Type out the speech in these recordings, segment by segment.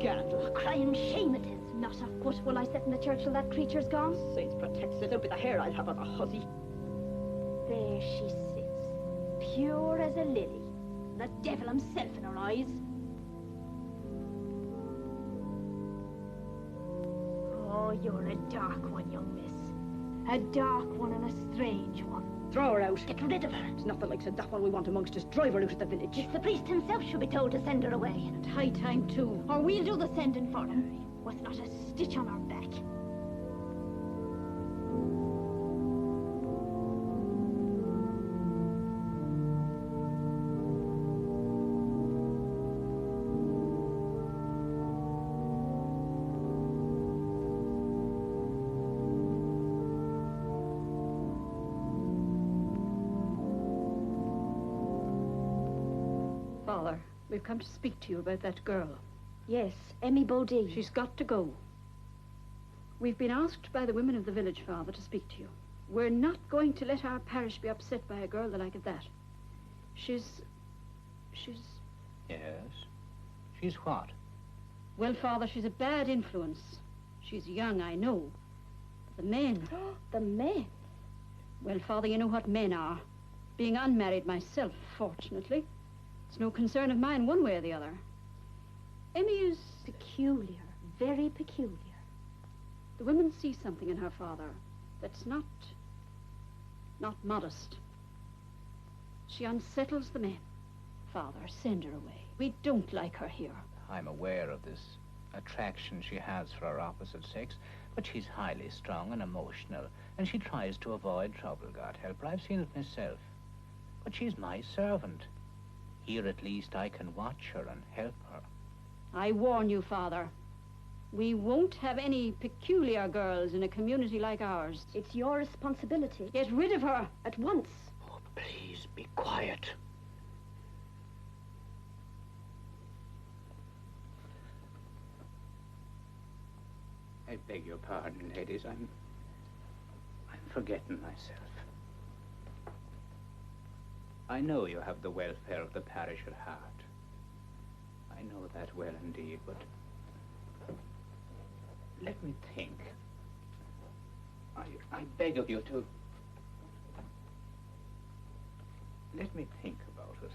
scandal. Crying shame it is. Not a foot will I set in the church till that creature's gone. Saints protect us, it'll be the hair I'll have on the hussy. There she sits, pure as a lily, the devil himself in her eyes. Oh, you're a dark one, young miss. A dark one and a strange one. Throw her out. Get rid of her. It's not the likes of that one we want amongst us. Drive her out of the village. The priest himself should be told to send her away. And high time too. Or we'll do the sending for him, with not a stitch on her back. Father, we've come to speak to you about that girl. Yes, Emmy Bodine. She's got to go. We've been asked by the women of the village, Father, to speak to you. We're not going to let our parish be upset by a girl the like of that. She's... Yes? She's what? Well, Father, she's a bad influence. She's young, I know. But the men... The men? Well, Father, you know what men are. Being unmarried myself, fortunately. It's no concern of mine one way or the other. Emmy is... Peculiar. Very peculiar. The women see something in her, Father, that's not modest. She unsettles the men. Father, send her away. We don't like her here. I'm aware of this attraction she has for her opposite sex, but she's highly strung and emotional, and she tries to avoid trouble, God help her. I've seen it myself. But she's my servant. Here, at least, I can watch her and help her. I warn you, Father. We won't have any peculiar girls in a community like ours. It's your responsibility. Get rid of her at once. Oh, please, be quiet. I beg your pardon, ladies. I'm forgetting myself. I know you have the welfare of the parish at heart. I know that well indeed, but let me think. I beg of you to let me think about it.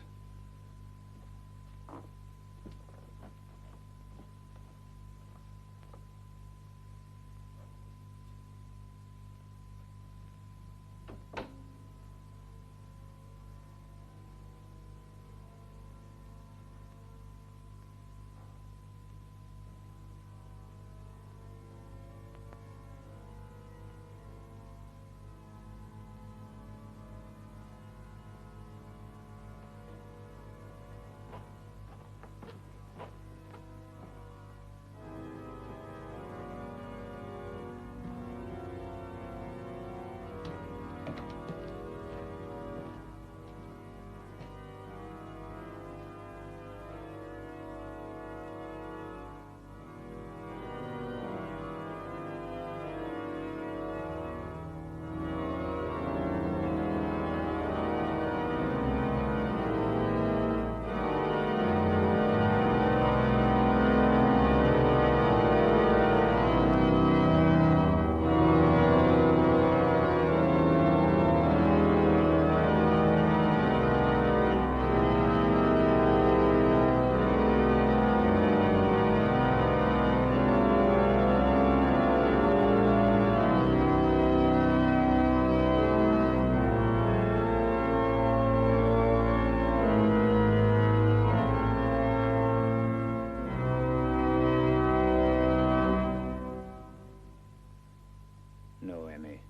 No, Emmy.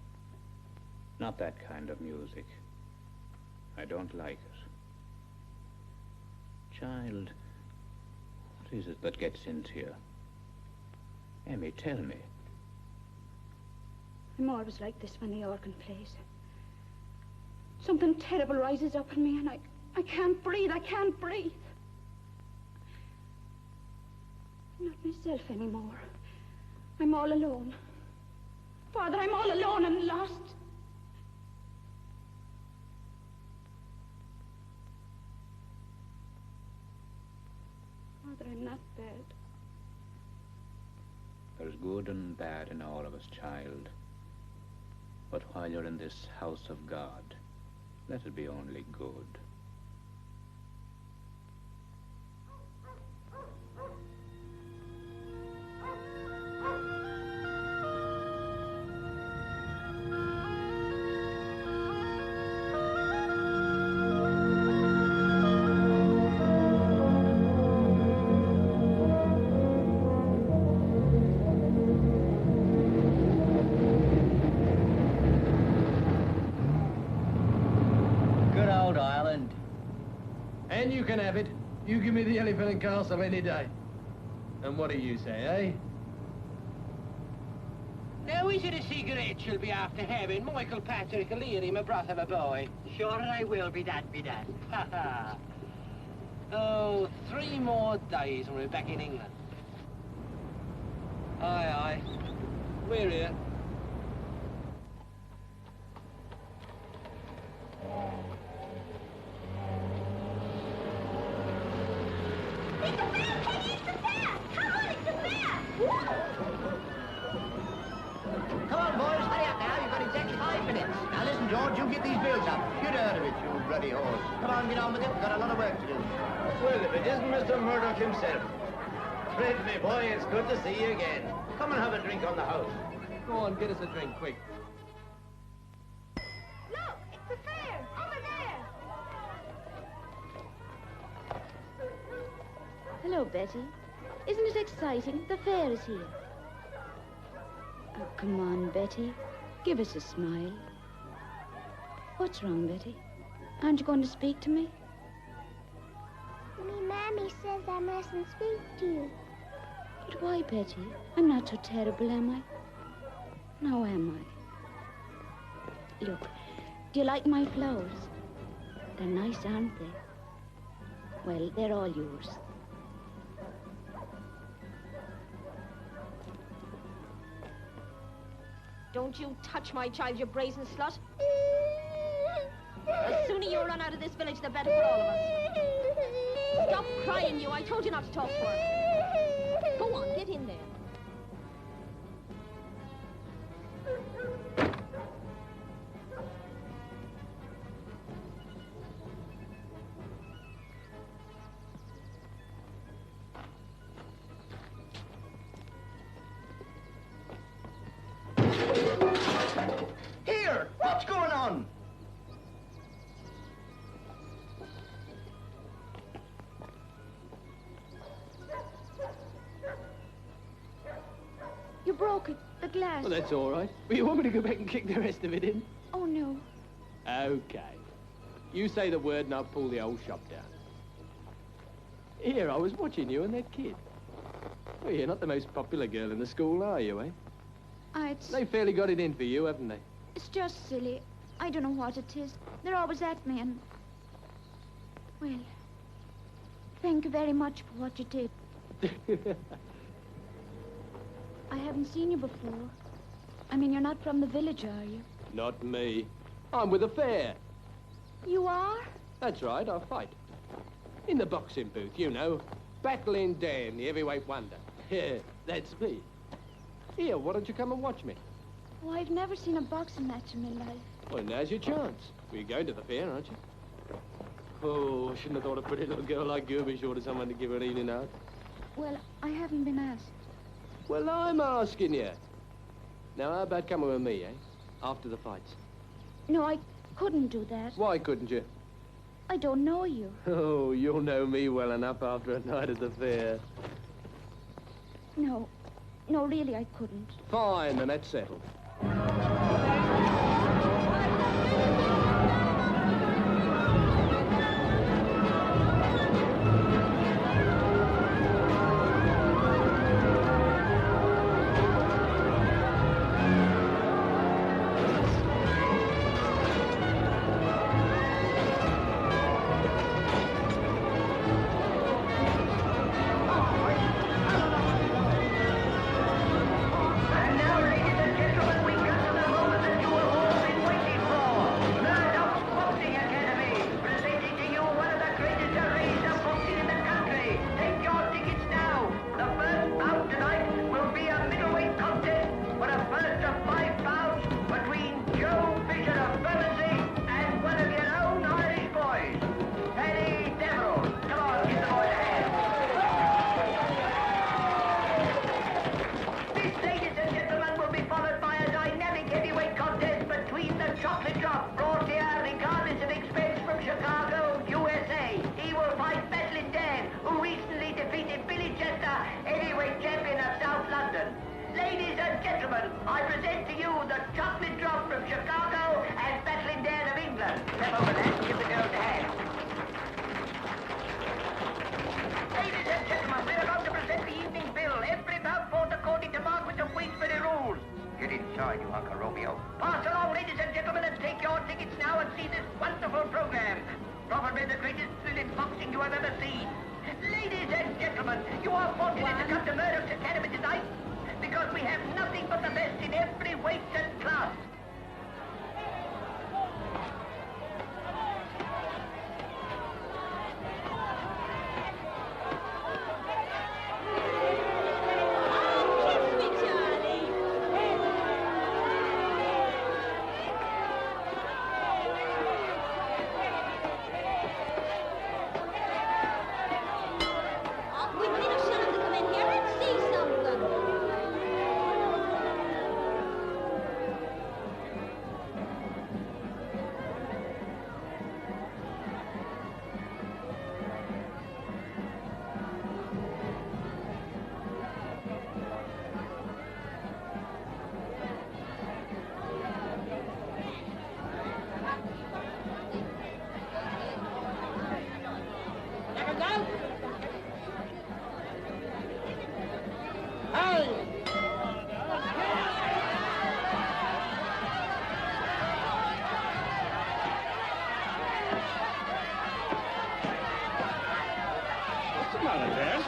Not that kind of music. I don't like it. Child, what is it that gets into you? Emmy, tell me. I'm always like this when the organ plays. Something terrible rises up in me and I can't breathe. I can't breathe. I'm not myself anymore. I'm all alone. Father, I'm all alone and lost. Father, I'm not bad. good and bad in all of us, child. But while you're in this house of God, let it be only good. And you can have it. You give me the elephant and castle any day. And what do you say, eh? Now, is it a cigarette you'll be after having, Michael Patrick O'Leary, my brother, my boy? Sure I will, be that. Ha ha. Oh, 3 more days and we're back in England. Aye, aye. We're here. Come on, boys, hurry up now. You've got exactly 5 minutes. Now listen, George, you get these bills up. You'd heard of it, you bloody horse. Come on, get on with it. We've got a lot of work to do. Well, if it isn't Mr. Murdoch himself. Fred, my boy, it's good to see you again. Come and have a drink on the house. Go on, get us a drink, quick. Look, it's the fair, over there. Hello, Betty. Isn't it exciting? The fair is here. Oh, come on, Betty. Give us a smile. What's wrong, Betty? Aren't you going to speak to me? Me Mammy says I mustn't speak to you. But why, Betty? I'm not so terrible, am I? No, am I? Look, do you like my flowers? They're nice, aren't they? Well, they're all yours. Don't you touch my child, you brazen slut. The sooner you run out of this village, the better for all of us. Stop crying, you. I told you not to talk to her. Go on, get in there. Here! What's going on? You broke it, the glass. Well, that's all right. But you want me to go back and kick the rest of it in? Oh, no. Okay. You say the word and I'll pull the whole shop down. Here, I was watching you and that kid. Well, you're not the most popular girl in the school, are you, eh? They fairly got it in for you, haven't they? It's just silly. I don't know what it is. They're always at me and... Well, thank you very much for what you did. I haven't seen you before. I mean, you're not from the village, are you? Not me. I'm with the fair. You are? That's right, I fight. In the boxing booth, you know. Battling Dan, the heavyweight wonder. Yeah, that's me. Here, why don't you come and watch me? Oh, I've never seen a boxing match in my life. Well, now's your chance. You're going to the fair, aren't you? Oh, I shouldn't have thought a pretty little girl like you would be short of someone to give her an evening out. Well, I haven't been asked. Well, I'm asking you. Now, how about coming with me, eh? After the fights. No, I couldn't do that. Why couldn't you? I don't know you. Oh, you'll know me well enough after a night at the fair. No, really, I couldn't. Fine, then that's settled. And now, ladies and gentlemen, gentlemen, I present to you the chocolate drop from Chicago and Battling Dan of England. Step over that and give the girl a hand. Ladies and gentlemen, we're about to present the evening bill. Every pound bought according to Marquis of Queensberry rules. Get inside, you Uncle Romeo. Pass along, ladies and gentlemen, and take your tickets now and see this wonderful program. Probably the greatest thrill in boxing you have ever seen. Ladies and gentlemen, you are fortunate to come to Murdoch's Academy tonight because we have nothing but the best in every weight and class.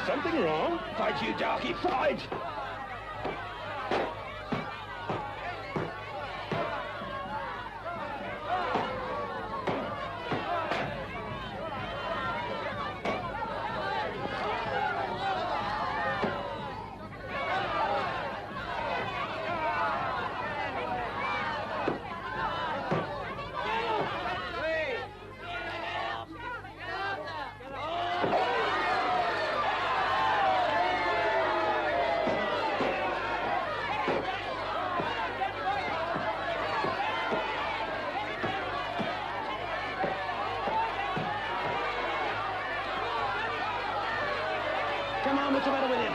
Something wrong? Fight, you darky, fight! Come on, what's the matter with him?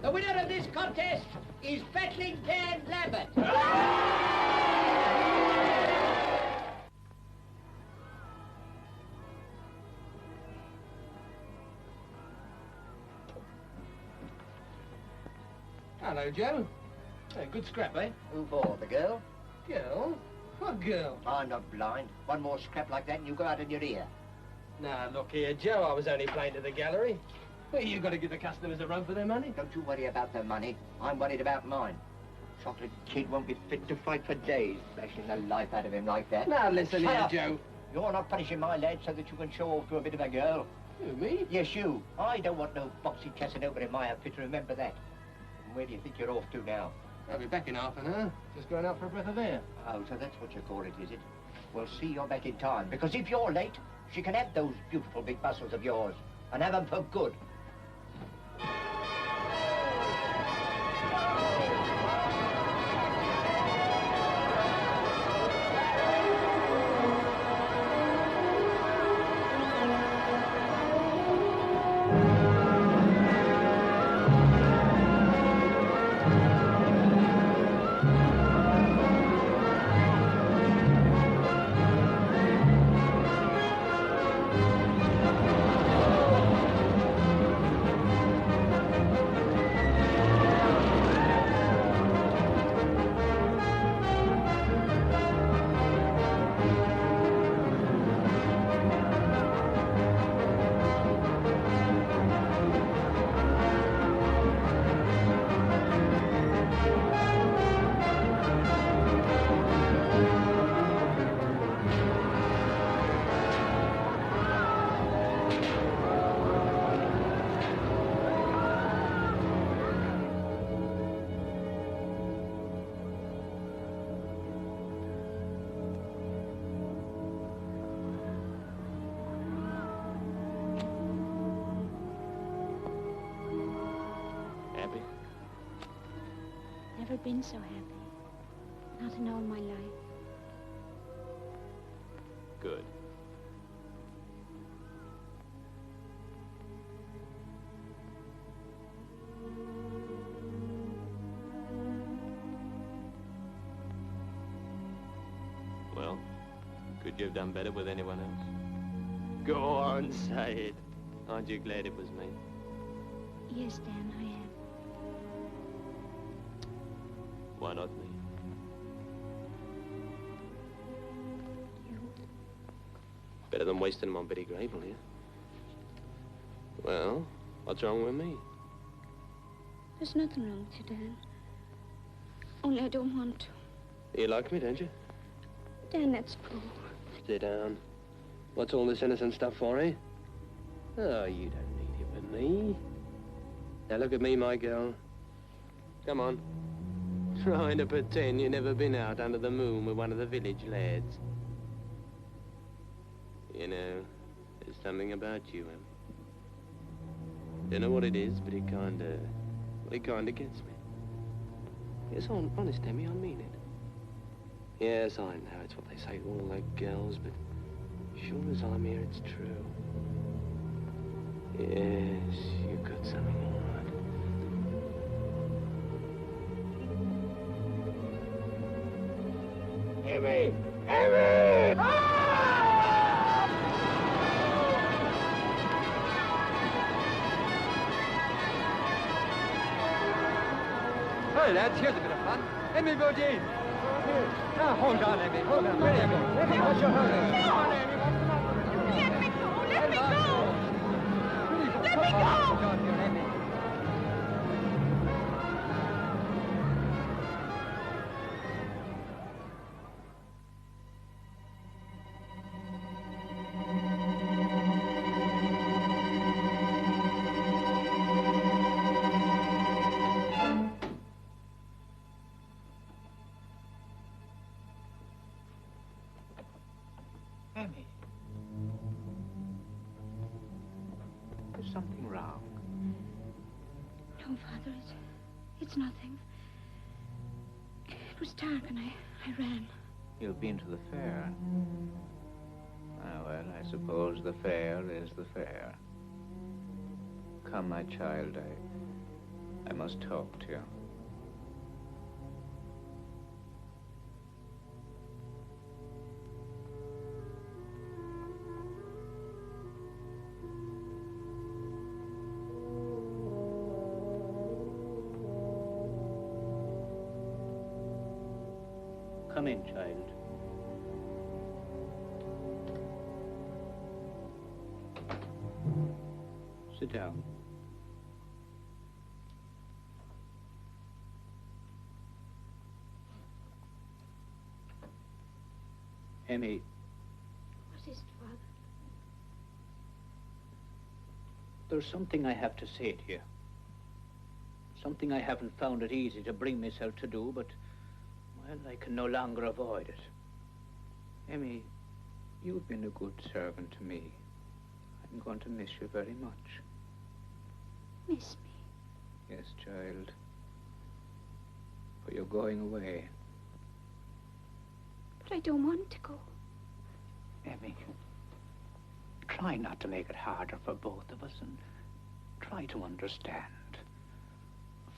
The winner of this contest is Battling Dan Lambert. Hello, Joe. Good scrap, eh? Who for? The girl? Girl? What girl? I'm not blind. One more scrap like that and you go out in your ear. Nah, look here, Joe. I was only playing to the gallery. Well, you got to give the customers a run for their money. Don't you worry about their money. I'm worried about mine. Chocolate Kid won't be fit to fight for days, bashing the life out of him like that. Now, listen Shut here, up. Joe. You're not punishing my lad so that you can show off to a bit of a girl. Who, me? Yes, you. I don't want no boxy Casanova in my outfit, remember that. And where do you think you're off to now? I'll be back in half an hour. Just going out for a breath of air. Oh, so that's what you call it, is it? Well, see you're back in time, because if you're late, she can have those beautiful big muscles of yours, and have them for good. been so happy. Not in all my life. Good. Well, could you have done better with anyone else? Go on, say it. Aren't you glad it was me? Yes, Dan, I am. Why not me? You? Better than wasting them on Betty Grable here. Well, what's wrong with me? There's nothing wrong with you, Dan. Only I don't want to. You like me, don't you? Dan, let's go. Sit down. What's all this innocent stuff for, eh? Oh, you don't need it with me. Now look at me, my girl. Come on. Trying to pretend you've never been out under the moon with one of the village lads. You know, there's something about you, Em. Don't know what it is, but it kinda gets me. Yes, honest, Emmy, I mean it. Yes, I know it's what they say to all the girls, but sure as I'm here, it's true. Yes, you've got something all right. Emmy! Emmy! Hey, lads, here's a bit of fun. Emmy Bodine. Now, hold on, Emmy. Hold on. Where do you go? Emmy, what's your hurry? Come on, Emmy. Let me go! Let me go! Let me go! Hold on here, Emmy. Emmy. There's something wrong. No, Father, it's nothing. It was dark and I ran. You've been to the fair. Ah, well, I suppose the fair is the fair. Come, my child, I must talk to you. Come in, child. Sit down. Emmy, What is it, Father? there's something I have to say to you. Something I haven't found it easy to bring myself to do, but, well, I can no longer avoid it. Emmy, you've been a good servant to me. I'm going to miss you very much. Miss me. Yes, child. For you're going away. But I don't want to go. Emmy, try not to make it harder for both of us and try to understand.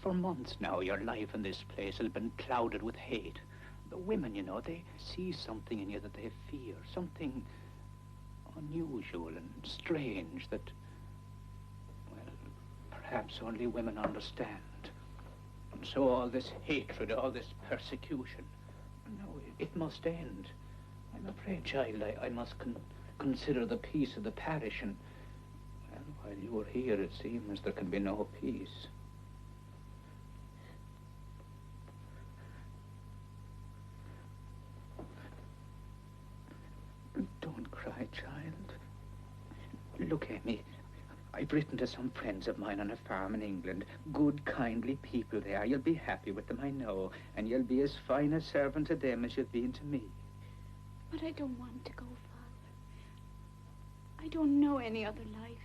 For months now, your life in this place has been clouded with hate. The women, you know, they see something in you that they fear, something unusual and strange that, well, perhaps only women understand. And so all this hatred, all this persecution, no, it must end. I'm afraid, child, I must consider the peace of the parish, and, well, while you're here, it seems there can be no peace. Don't cry, child. Look, Amy, I've written to some friends of mine on a farm in England. Good, kindly people they are. You'll be happy with them, I know. And you'll be as fine a servant to them as you've been to me. But I don't want to go, Father. I don't know any other life.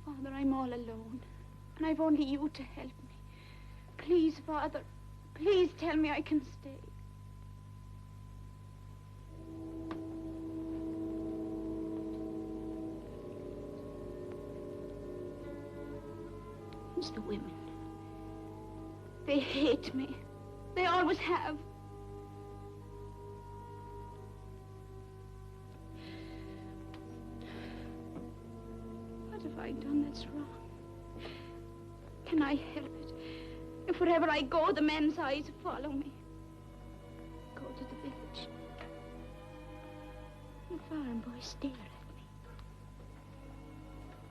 Father, I'm all alone. And I've only you to help me. Please, Father, Please tell me I can stay. It's the women. They hate me. They always have. What have I done that's wrong? Can I help it? If wherever I go, the men's eyes follow me. Go to the village. The farm boys stare at me.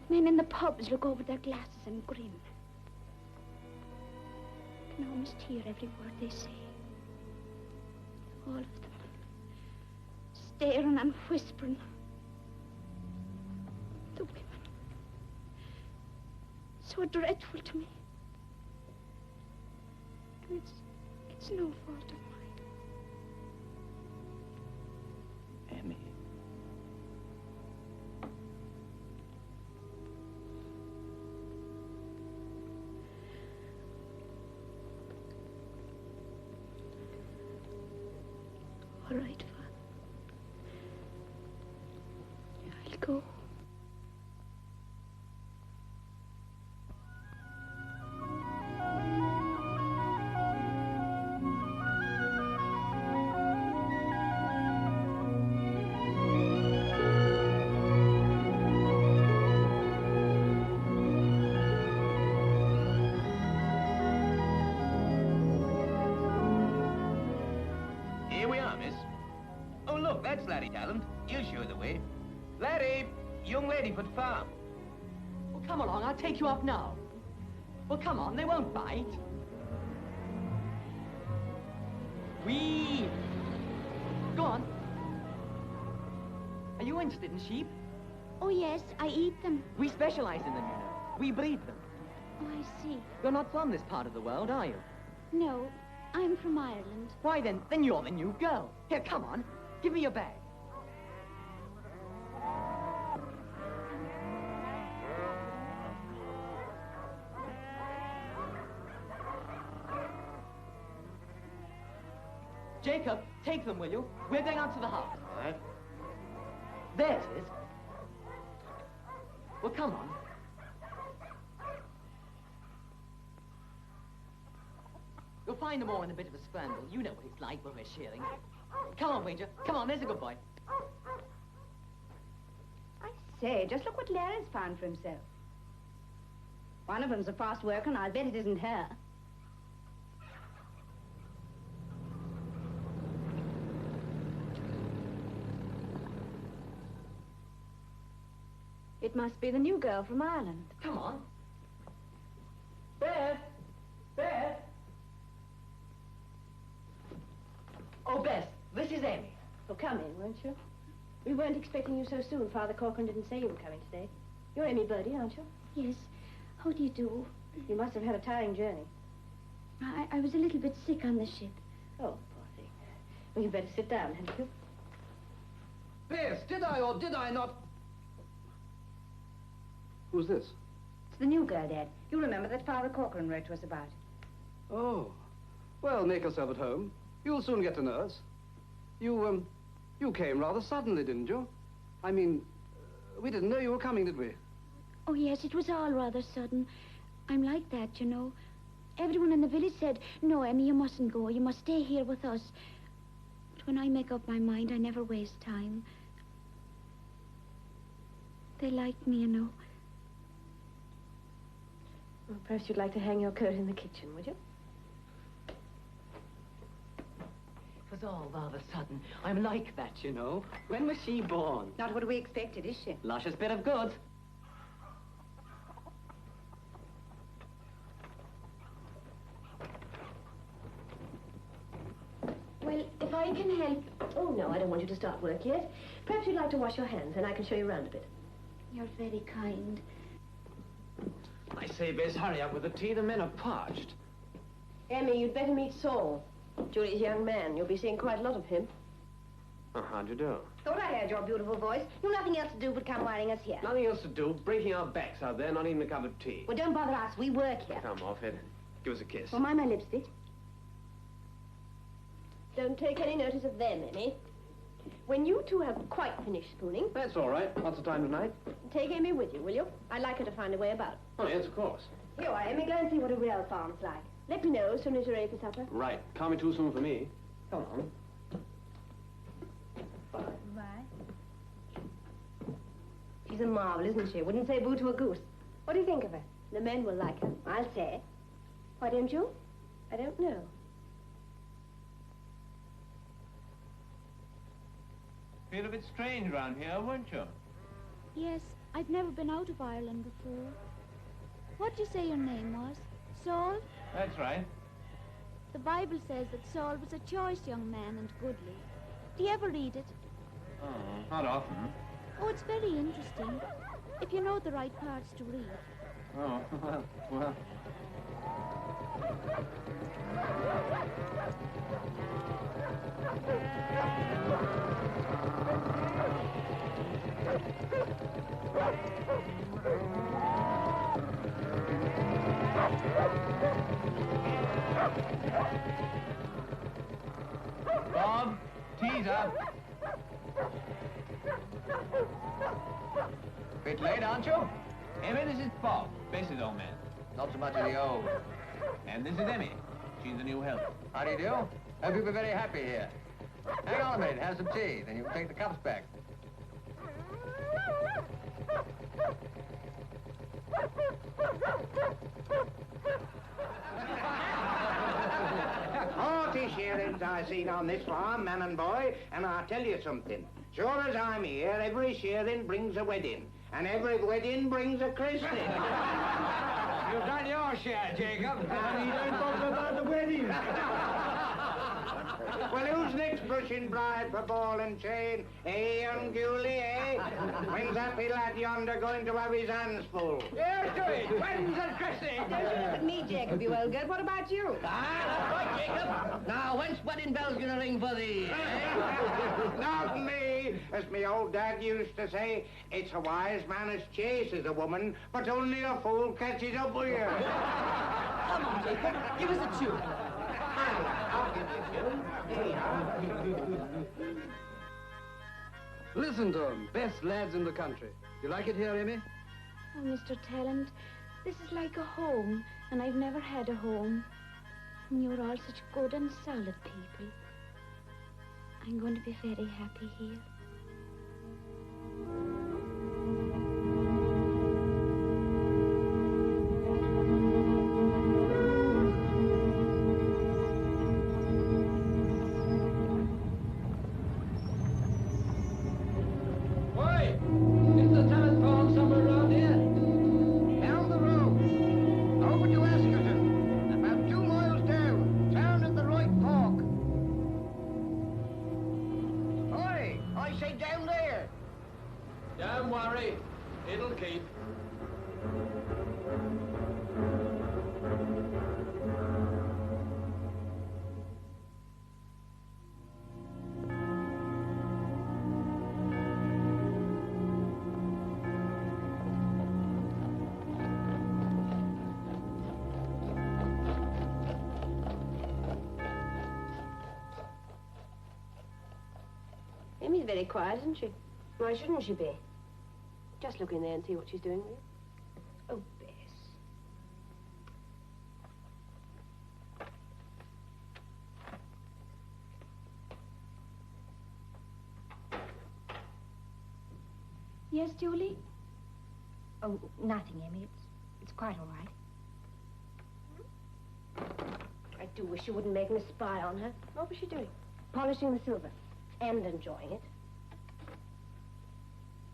Men in the pubs look over their glasses and grin. I can almost hear every word they say. All of them. Staring and whispering. The women. So dreadful to me. And it's no fault of mine. Emmy. All right, Father. I'll go. Here we are, miss. Oh, look, that's Larry Talent. He'll show the way. Larry, young lady for the farm. Well, come along, I'll take you up now. Well, come on, they won't bite. Wee! Go on. Are you interested in sheep? Oh, yes, I eat them. We specialize in them, you know. We breed them. Oh, I see. You're not from this part of the world, are you? No, I'm from Ireland. Why, then you're the new girl. Here, come on. Give me your bag. Jacob, take them, will you? We're going out to the house. All right. There it is. Well, come on. You'll find them all in a bit of a scramble. You know what it's like when we're shearing. Come on, Wager. Come on, there's a good boy. I say, just look what Larry's found for himself. One of them's a fast worker, and I'll bet it isn't her. It must be the new girl from Ireland. Come on. Beth! Beth! Oh, Beth, this is Amy. Oh, come in, weren't you? We weren't expecting you so soon. Father Corcoran didn't say you were coming today. You're Amy Birdie, aren't you? Yes. How do you do? You must have had a tiring journey. I was a little bit sick on the ship. Oh, poor thing. Well, you'd better sit down, hadn't you? Beth, did I or did I not? Who's this? It's the new girl, Dad. You remember that Father Corcoran wrote to us about. Oh. Well, make yourself at home. You'll soon get to know us. You came rather suddenly, didn't you? I mean, we didn't know you were coming, did we? Oh, yes, it was all rather sudden. I'm like that, you know. Everyone in the village said, no, Emmy, you mustn't go. You must stay here with us. But when I make up my mind, I never waste time. They like me, you know. Well, perhaps you'd like to hang your coat in the kitchen, would you? It was all rather sudden. I'm like that, you know. When was she born? Not what we expected, is she? Luscious bit of goods. Well, if I can help... Oh, no, I don't want you to start work yet. Perhaps you'd like to wash your hands, and I can show you around a bit. You're very kind. I say, Bess, hurry up with the tea. The men are parched. Emmy, you'd better meet Saul. Julie's young man. You'll be seeing quite a lot of him. Oh, how'd you do? Thought I heard your beautiful voice. You've nothing else to do but come whining us here. Nothing else to do. Breaking our backs out there, not even a cup of tea. Well, don't bother us. We work here. Come off it. Give us a kiss. Well, mind my lipstick. Don't take any notice of them, Emmy. When you two have quite finished spooning... That's all right. What's the time tonight? Take Emmy with you, will you? I'd like her to find a way about. Oh, yes, of course. Here, Emmy, go and see what a real farm's like. Let me know as soon as you're ready for supper. Right. Can't be too soon for me. Come on. She's a marvel, isn't she? Wouldn't say boo to a goose. What do you think of her? The men will like her, I'll say. Why don't you? I don't know. Feel a bit strange around here, weren't you? Yes, I've never been out of Ireland before. What did you say your name was? Saul? That's right. The Bible says that Saul was a choice young man and goodly. Do you ever read it? Oh, not often. Oh, it's very interesting. If you know the right parts to read. Oh, well. Bob, tea's up. Bit late, aren't you? Emmy, this is Bob, Bessy's old man. Not so much of the old. And this is Emmy. She's the new help. How do you do? Hope you'll be very happy here. Hang on a minute, have some tea, then you can take the cups back. Forty shearings I've seen on this farm, man and boy, and I'll tell you something. Sure as I'm here, every shearing brings a wedding, and every wedding brings a christening. You've done your share, Jacob. And he don't bother about the wedding. Well, who's next brushing bride for ball and chain? Eh, young Julie, eh? When's happy lad yonder going to have his hands full? Here's to it. Weddings and christenings. Don't you look at me, Jacob, you old good. What about you? Ah, that's right, Jacob. Now, when's wedding bells gonna ring for thee? Not me. As me old dad used to say, it's a wise man as chases a woman, but only a fool catches up with you. Come on, Jacob. Give us a tune. Listen to them. Best lads in the country. You like it here, Emmy? Oh, Mr. Talent, this is like a home, and I've never had a home. And you're all such good and solid people. I'm going to be very happy here. Don't worry, it'll keep. Amy's very quiet, isn't she? Why shouldn't she be? Just look in there and see what she's doing with you. Oh, Bess. Yes, Julie? Oh, nothing, Emmy. It's quite all right. I do wish you wouldn't make me spy on her. What was she doing? Polishing the silver. And enjoying it.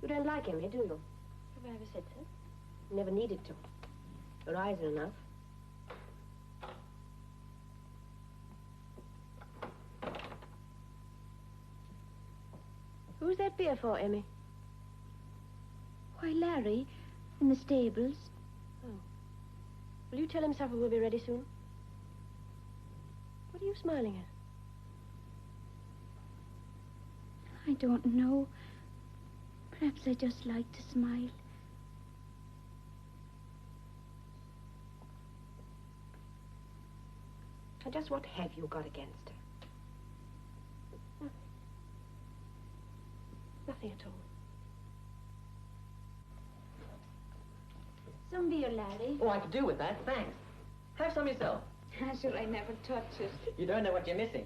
You don't like Emmy, do you? Have I ever said so? You never needed to. Your eyes are enough. Who's that beer for, Emmy? Why, Larry, in the stables. Oh. Will you tell him supper will be ready soon? What are you smiling at? I don't know. Perhaps I just like to smile. Now, just what have you got against her? Nothing at all. Some beer, Larry. Oh, I could do with that, thanks. Have some yourself. Sure, I never touch it. You don't know what you're missing.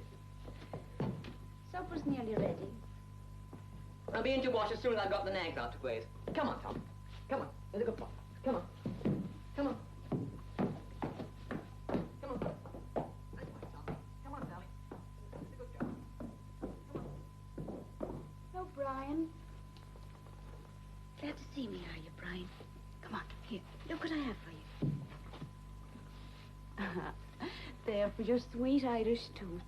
Supper's nearly ready. I'll be in to wash as soon as I've got the nags out to graze. Come on, Tom. Come on. There's a good boy. Come on. Come on. Come on. That's right, Tom. Come on, darling. That's a good girl. Hello, Brian. Glad to see me, are you, Brian? Come on, here. Look what I have for you. There for your sweet Irish tooth.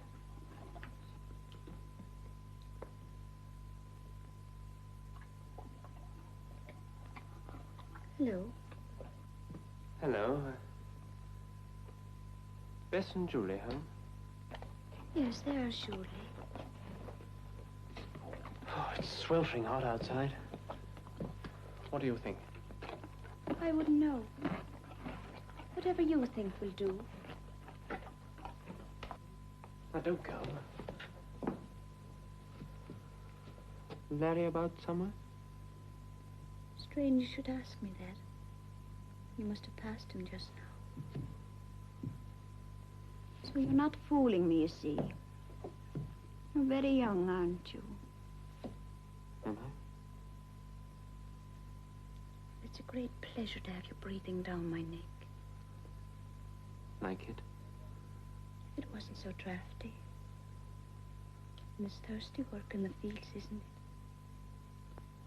Hello. Hello. Bess and Julie home? Yes, they are, surely. Oh, it's sweltering hot outside. What do you think? I wouldn't know. Whatever you think will do. Now, don't go. Larry about somewhere? Strange you should ask me that. You must have passed him just now. So you're not fooling me, you see. You're very young, aren't you? Am I? It's a great pleasure to have you breathing down my neck. Like it? It wasn't so drafty. And it's thirsty work in the fields, isn't it?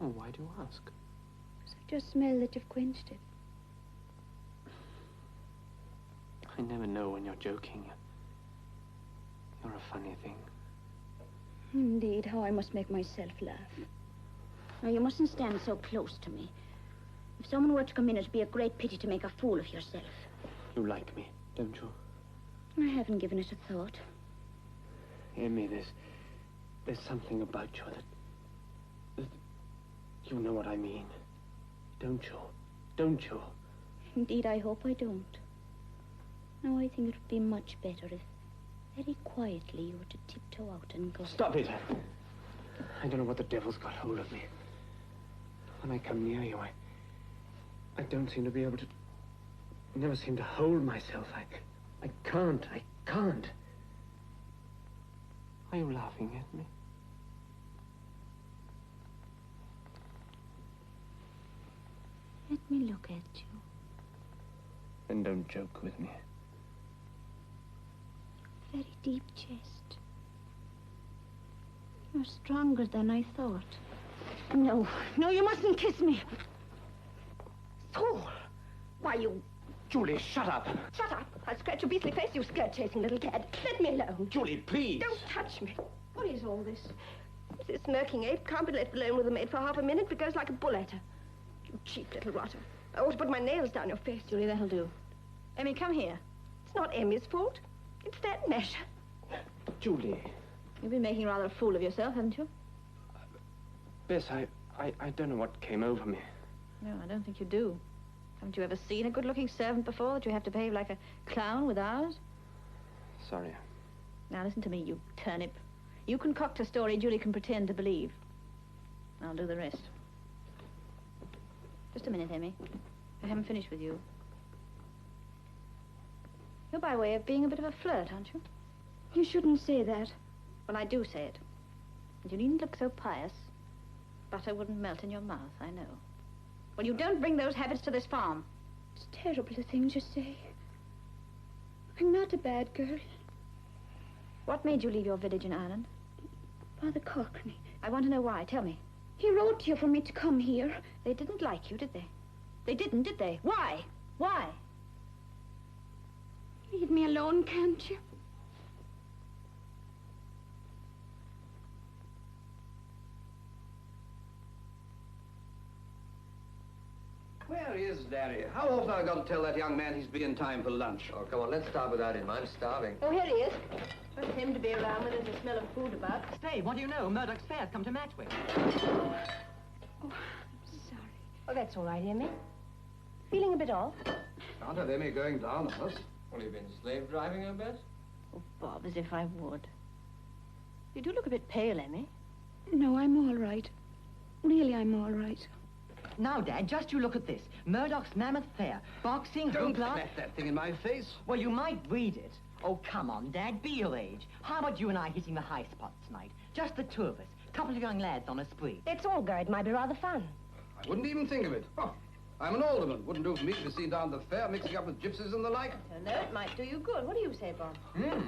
Oh, why do you ask? Because I just smell that you've quenched it. I never know when you're joking. You're a funny thing. Indeed, how I must make myself laugh. Now, you mustn't stand so close to me. If someone were to come in, it'd be a great pity to make a fool of yourself. You like me, don't you? I haven't given it a thought. Amy, there's something about you that... You know what I mean. Don't you? Don't you? Indeed, I hope I don't. Now, I think it would be much better if, very quietly, you were to tiptoe out and go... Stop it! I don't know what the devil's got hold of me. When I come near you, I don't seem to be able to... I never seem to hold myself. I can't. Are you laughing at me? Let me look at you. Then don't joke with me. Very deep chest. You're stronger than I thought. No, you mustn't kiss me. Fool! Why, you... Julie, shut up! Shut up! I'll scratch your beastly face, you skirt-chasing little cad. Let me alone. Julie, please! Don't touch me. What is all this? This smirking ape can't be left alone with a maid for half a minute, but goes like a bull at her. You cheap little rotter. I ought to put my nails down your face. Julie, that'll do. Emmy, come here. It's not Emmy's fault. It's that measure. Julie. You've been making rather a fool of yourself, haven't you? Bess, I don't know what came over me. No, I don't think you do. Haven't you ever seen a good-looking servant before that you have to behave like a clown with ours? Sorry. Now, listen to me, you turnip. You concoct a story Julie can pretend to believe. I'll do the rest. Just a minute, Emmy. I haven't finished with you. You're by way of being a bit of a flirt, aren't you? You shouldn't say that. Well, I do say it. And you needn't look so pious. Butter wouldn't melt in your mouth, I know. Well, you don't bring those habits to this farm. It's terrible the things you say. I'm not a bad girl. What made you leave your village in Ireland? Father Cockney. I want to know why. Tell me. He wrote to you for me to come here. They didn't like you, did they? They didn't, did they? Why? Why? Leave me alone, can't you? Where is Larry? How often have I got to tell that young man he's be in time for lunch? Oh, come on, let's start without him. I'm starving. Oh, here he is. Want him to be around when there's a smell of food about. Stay, what do you know? Murdoch's Fair's come to Matchwick. Oh, I'm sorry. Oh, that's all right, Emmy. Feeling a bit off? Can't have Emmy going down on us. Well, you've been slave driving her, Bess? Oh, Bob, as if I would. You do look a bit pale, Emmy. No, I'm all right. Really, I'm all right. Now, Dad, just you look at this. Murdoch's Mammoth Fair. Boxing, Don't hoopla. slap that thing in my face. Well, you might read it. Oh, come on, Dad, be your age. How about you and I hitting the high spots tonight? Just the two of us. Couple of young lads on a spree. Let's all go. It might be rather fun. I wouldn't even think of it. Oh, I'm an alderman. Wouldn't do for me to be seen down at the fair mixing up with gypsies and the like. No, it might do you good. What do you say, Bob?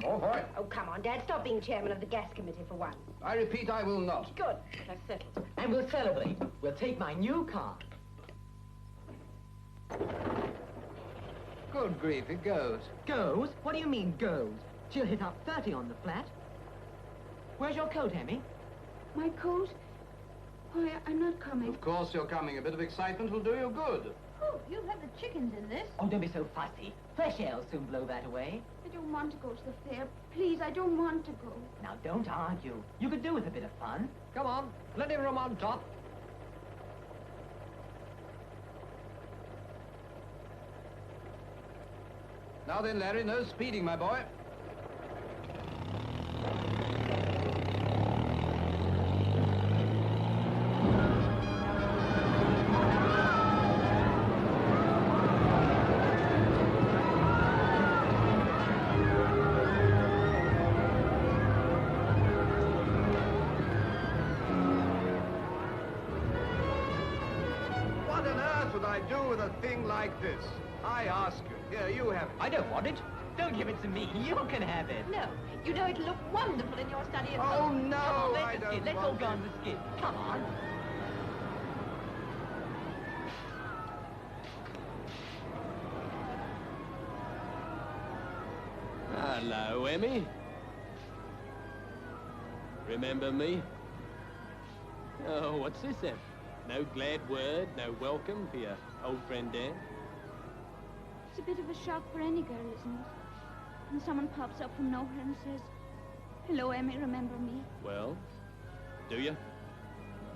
All right. Oh, come on, Dad. Stop being chairman of the gas committee for once. I repeat, I will not. Good. That's settled. And we'll celebrate. We'll take my new car. Good grief, it goes. Goes? What do you mean, goes? She'll hit up 30 on the flat. Where's your coat, Emmy? My coat? Why, I'm not coming. Of course you're coming. A bit of excitement will do you good. Oh, you'll have the chickens in this. Oh, don't be so fussy. Fresh air will soon blow that away. I don't want to go to the fair. Please, I don't want to go. Now, don't argue. You could do with a bit of fun. Come on, plenty of room on top. Now then, Larry, no speeding, my boy. What on earth would I do with a thing like this? I ask you. Here, you have it. I don't want it. Don't give it to me. You can have it. No, you know it'll look wonderful in your study at Oh, home. no, Come on, I don't Let's want all go it. on the skid. Come on. Hello, Emmy. Remember me? Oh, what's this then? No glad word, no welcome for your old friend Dan? It's a bit of a shock for any girl, isn't it? When someone pops up from nowhere and says, "Hello, Emmy, remember me?" Well, do you?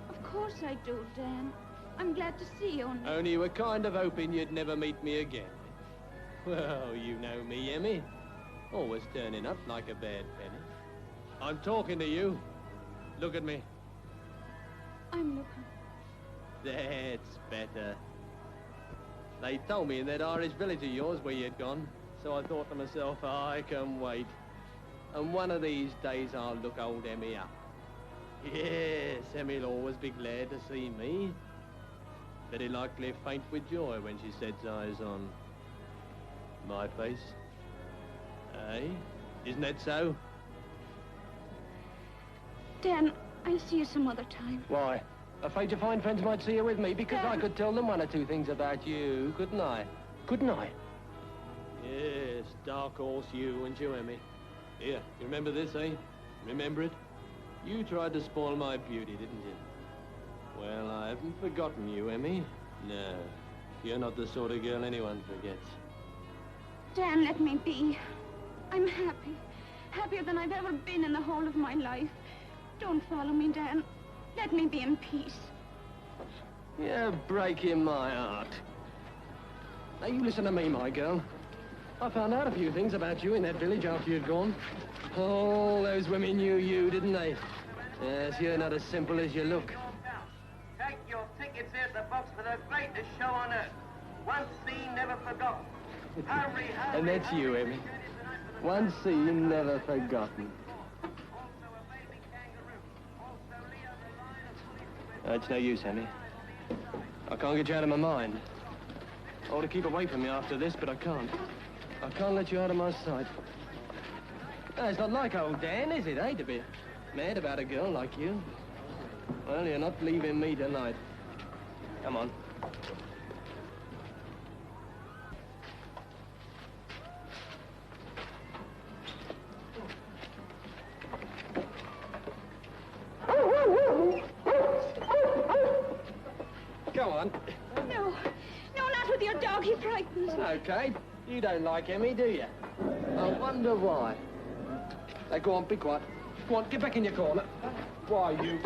Of course I do, Dan. I'm glad to see you. Only you were kind of hoping you'd never meet me again. Well, you know me, Emmy. Always turning up like a bad penny. I'm talking to you. Look at me. I'm looking. That's better. They told me in that Irish village of yours where you'd gone, so I thought to myself, I can wait. And one of these days I'll look old Emmy up. Yes, Emmy'll always be glad to see me. Very likely faint with joy when she sets eyes on my face. Eh? Isn't that so? Dan, I'll see you some other time. Why? Afraid your fine friends might see you with me because I could tell them one or two things about you, couldn't I? Couldn't I? Yes, dark horse you and you, Emmy. Here, you remember this, eh? Remember it? You tried to spoil my beauty, didn't you? Well, I haven't forgotten you, Emmy. No, you're not the sort of girl anyone forgets. Dan, let me be. I'm happy. Happier than I've ever been in the whole of my life. Don't follow me, Dan. Let me be in peace. You're breaking my heart. Now, you listen to me, my girl. I found out a few things about you in that village after you'd gone. All those women knew you, didn't they? Yes, you're not as simple as you look. Take your tickets at the box for the greatest show on earth. Once seen, never forgotten. Hurry, hurry, And that's you, hurry. Emmy. One scene never forgotten. It's no use, Emmy. I can't get you out of my mind. I ought to keep away from you after this, but I can't. I can't let you out of my sight. It's not like old Dan, is it, eh, to be mad about a girl like you? Well, you're not leaving me tonight. Come on. Go on. No. No, not with your dog. He frightens me. Okay. You don't like Emmy, do you? I wonder why. Now, go on, be quiet. Go on, get back in your corner. Why, you...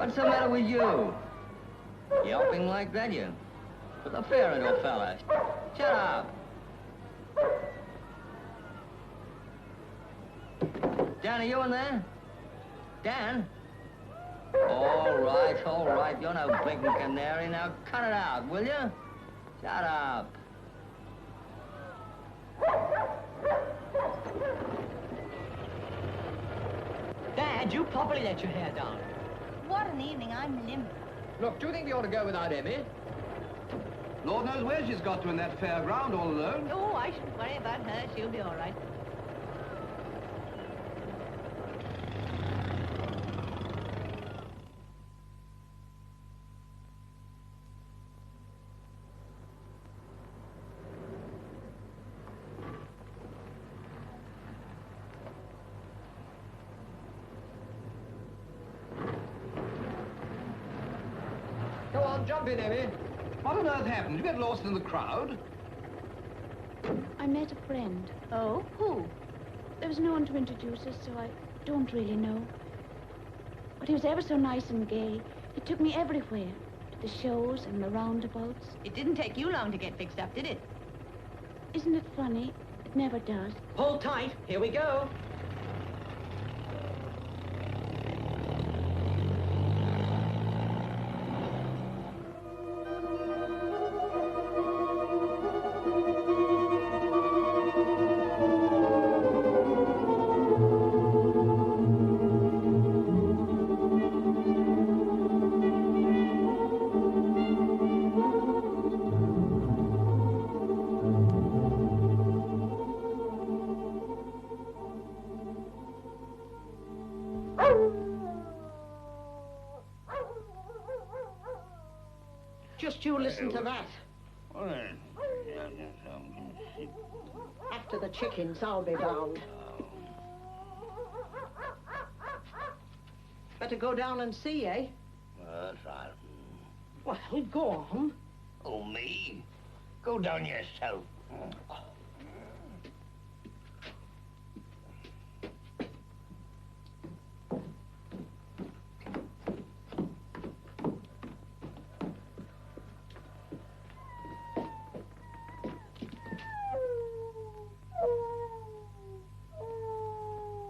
What's the matter with you? Yelping like that, you? Put the fear into a fella. Shut up. Dan, are you in there? Dan? All right. You're no blinking canary. Now cut it out, will you? Shut up. Dad, you properly let your hair down. What an evening. I'm limp. Look, do you think we ought to go without Emmy? Lord knows where she's got to in that fairground all alone. Oh, I shouldn't worry about her. She'll be all right. Go on, jump in, Emmy. What on earth happened? Did you get lost in the crowd? I met a friend. Oh? Who? There was no one to introduce us, so I don't really know. But he was ever so nice and gay. He took me everywhere, to the shows and the roundabouts. It didn't take you long to get fixed up, did it? Isn't it funny? It never does. Hold tight. Here we go. Just you listen to that. After the chickens, I'll be bound. Better go down and see, eh? That's right. Well, go on. Oh, me? Go down yourself.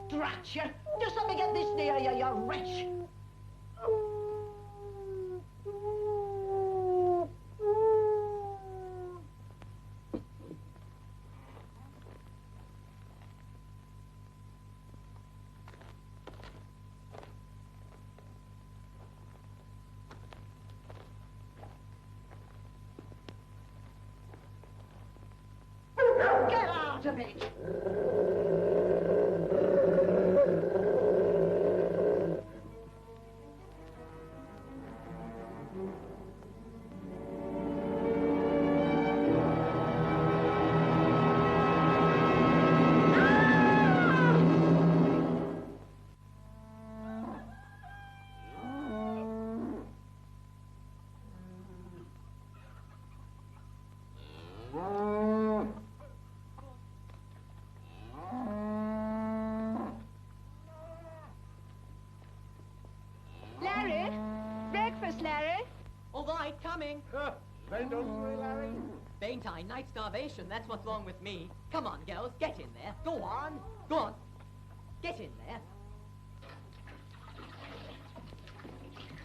Drat you! Just let me get this near you, you wretch! Get out of it! Larry? Breakfast, Larry? All right, coming. Ain't Larry? Ain't I? Night starvation. That's what's wrong with me. Come on, girls. Get in there. Go on. Go on. Get in there.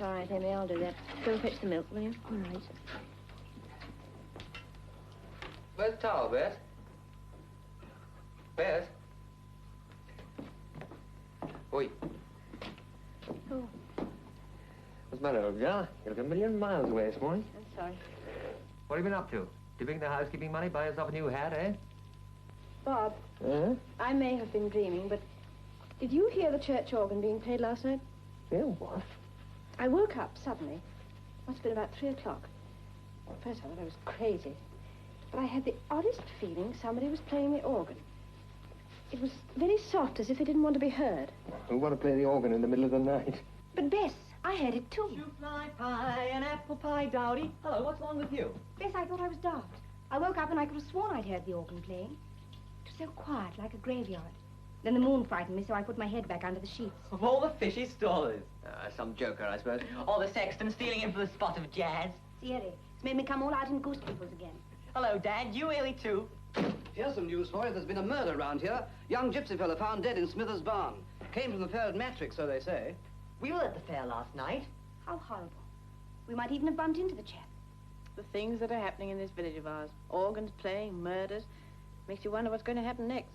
All right, Emmy, I'll do that. Go and fetch the milk, will you? All right. Where's the towel, Bess? Bess? Oi. Oh, What's the matter, old gal? You're like a million miles away this morning. I'm sorry. What have you been up to? Did you bring the housekeeping money, buy yourself a new hat, eh? Bob, I may have been dreaming, but did you hear the church organ being played last night? Yeah, what? I woke up suddenly. Must have been about 3 o'clock. At first I thought I was crazy, but I had the oddest feeling somebody was playing the organ. It was very soft, as if it didn't want to be heard. Who want to play the organ in the middle of the night? But Bess, I heard it too. Shoe-fly pie and apple pie, Dowdy. Hello, what's wrong with you? Bess, I thought I was daft. I woke up and I could have sworn I'd heard the organ playing. It was so quiet, like a graveyard. Then the moon frightened me, so I put my head back under the sheets. Of all the fishy stories. Some joker, I suppose. Or the sexton stealing in for the spot of jazz. Sierra, it's made me come all out in goose pimples again. Hello, Dad. You early too? Here's some news for you. There's been a murder around here. Young gypsy fella found dead in Smithers' barn. Came from the fair at Matrix, so they say. We were at the fair last night. How horrible. We might even have bumped into the chap. The things that are happening in this village of ours. Organs playing, murders. Makes you wonder what's going to happen next.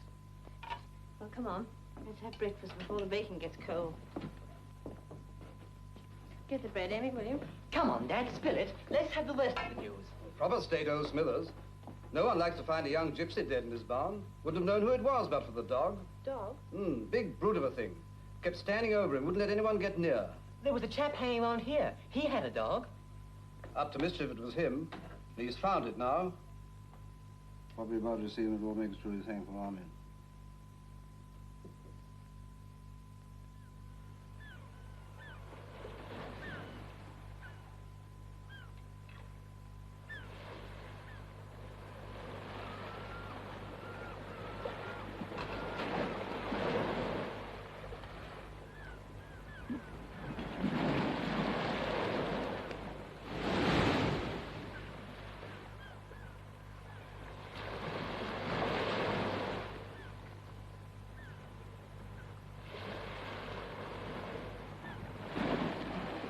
Well, come on. Let's have breakfast before the bacon gets cold. Get the bread, Amy, will you? Come on, Dad, spill it. Let's have the rest of the news. Proper state, old Smithers. No one likes to find a young gypsy dead in his barn. Wouldn't have known who it was but for the dog. Dog? Big brute of a thing. Kept standing over him, wouldn't let anyone get near. There was a chap hanging around here. He had a dog. Up to mischief it was him. He's found it now. Probably about to see him before makes sure he's hanging from our men.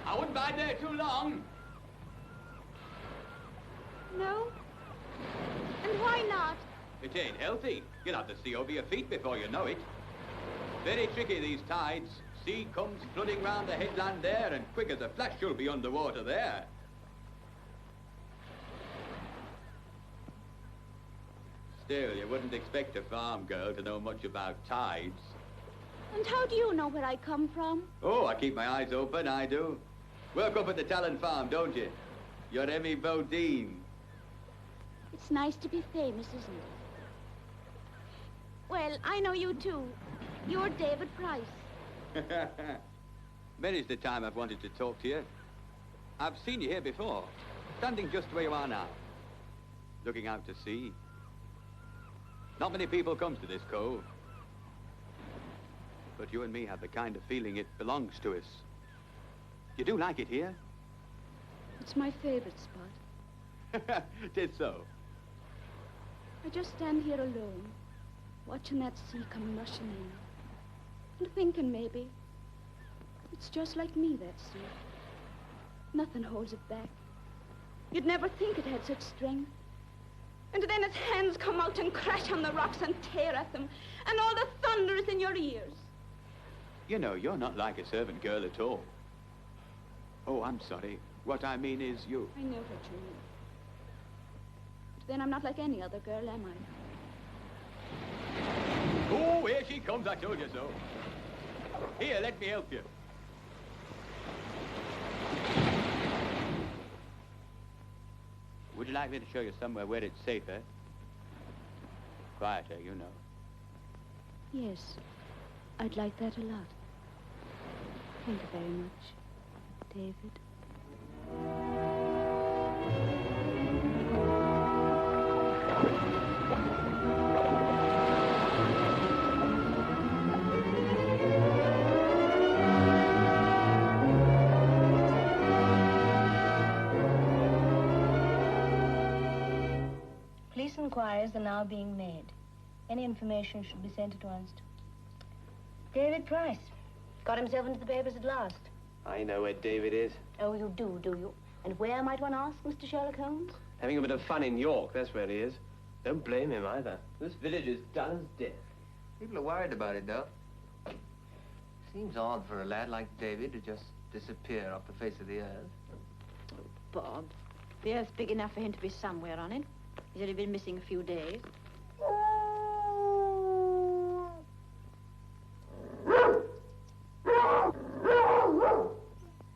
I wouldn't bide there too long. No? And why not? It ain't healthy. You'll have to see over your feet before you know it. Very tricky, these tides. Sea comes flooding round the headland there, and quick as a flash you'll be underwater there. Still, you wouldn't expect a farm girl to know much about tides. And how do you know where I come from? Oh, I keep my eyes open, I do. Work up at the Talon farm, don't you? You're Emmy Bodine. It's nice to be famous, isn't it? Well, I know you too. You're David Price. Many's the time I've wanted to talk to you. I've seen you here before, standing just where you are now, looking out to sea. Not many people come to this cove. But you and me have the kind of feeling it belongs to us. You do like it here? It's my favorite spot. Did so. I just stand here alone, watching that sea come rushing in. And thinking maybe, it's just like me, that sea. Nothing holds it back. You'd never think it had such strength. And then its hands come out and crash on the rocks and tear at them, and all the thunder is in your ears. You know, you're not like a servant girl at all. Oh, I'm sorry. What I mean is you. I know what you mean. But then I'm not like any other girl, am I? Oh, here she comes, I told you so. Here, let me help you. Would you like me to show you somewhere where it's safer? Quieter, you know. Yes, I'd like that a lot. Thank you very much, David. Police inquiries are now being made. Any information should be sent at once to David Price. Got himself into the papers at last. I know where David is. Oh, you do you? And where, might one ask, Mr. Sherlock Holmes? Having a bit of fun in York, that's where he is. Don't blame him either. This village is dull as death. People are worried about it, though. Seems odd for a lad like David to just disappear off the face of the earth. Bob, the earth's big enough for him to be somewhere on it. He's only been missing a few days.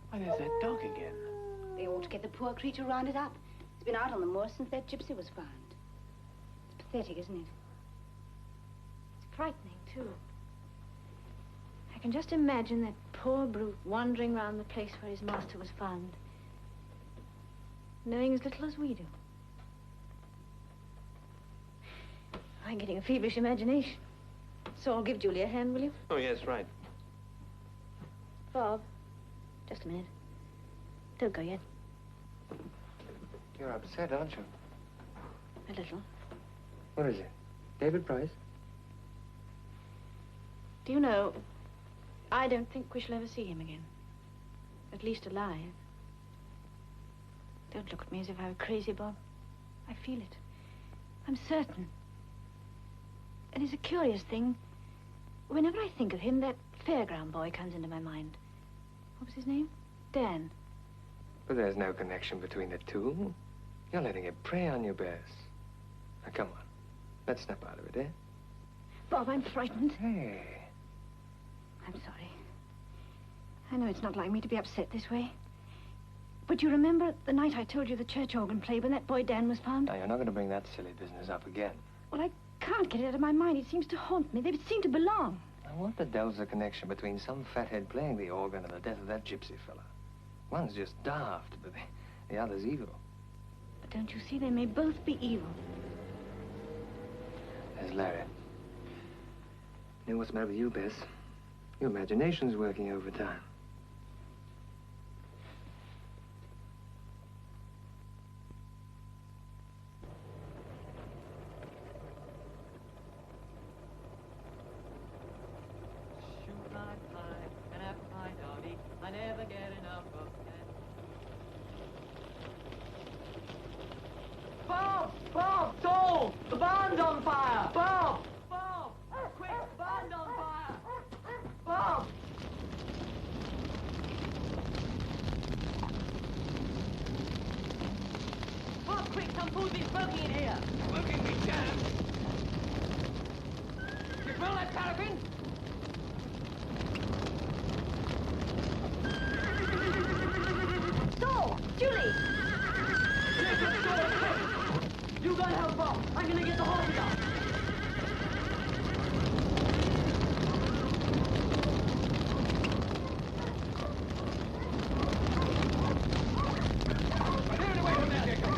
Why, there's that dog again. They ought to get the poor creature rounded up. He's been out on the moor since that gypsy was found. It's pathetic, isn't it? It's frightening, too. I can just imagine that poor brute wandering round the place where his master was found, knowing as little as we do. I'm getting a feverish imagination. So give Julie a hand, will you? Oh, yes, right. Bob, just a minute. Don't go yet. You're upset, aren't you? A little. What is it? David Price? Do you know, I don't think we shall ever see him again. At least alive. Don't look at me as if I were crazy, Bob. I feel it. I'm certain. And it's a curious thing. Whenever I think of him, that fairground boy comes into my mind. What was his name? Dan. But there's no connection between the two. You're letting it prey on you, Bess. Now, come on. Let's snap out of it, eh? Bob, I'm frightened. Hey. I'm sorry. I know it's not like me to be upset this way. But you remember the night I told you the church organ played when that boy Dan was found? Now, you're not going to bring that silly business up again. Well, I can't get it out of my mind. It seems to haunt me. They seem to belong. Now, what the devil's the connection between some fathead playing the organ and the death of that gypsy fella? One's just daft, but the other's evil. But don't you see, they may both be evil. There's Larry. You know what's the matter with you, Bess? Your imagination's working overtime. Shoot my pie and apple pie doggy. I never get enough of that. Bob! Bob! Soul! The barn's on fire! Bob! Bob! Quick! The barn's on fire! Bob! Bob, quick! Some food's been smoking in here! Smoking me, damn! You smell that paraffin? Saul! Julie! You gotta help Bob. I'm gonna get the hose out. Clear it away from there, Jacob.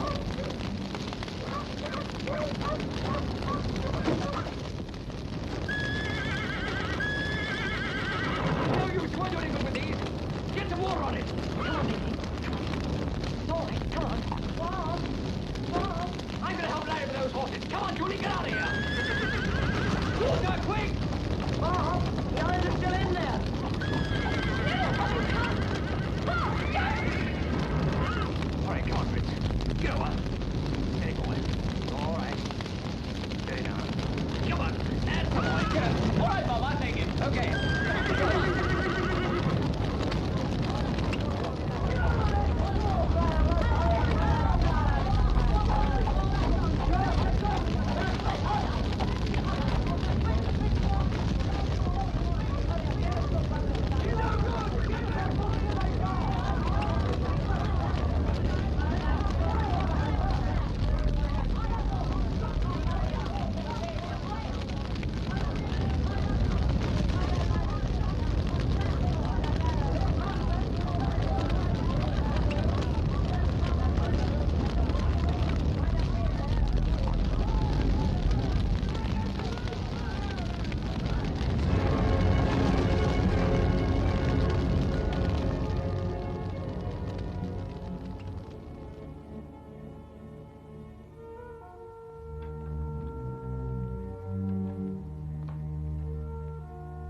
No use. You won't do any good with these. Get some water on it. Come on, Nicky. All right, come on. Bob! Bob! I'm gonna help Larry with those horses. Come on, Julie, get out of here! Water, quick! Bob, the others are still in there. All right, come on, Fritz. Get over. Steady, boy. All right. Steady now. Come on. That's the boy. Get him. All right, Bob, I'll take him. Okay. Come on.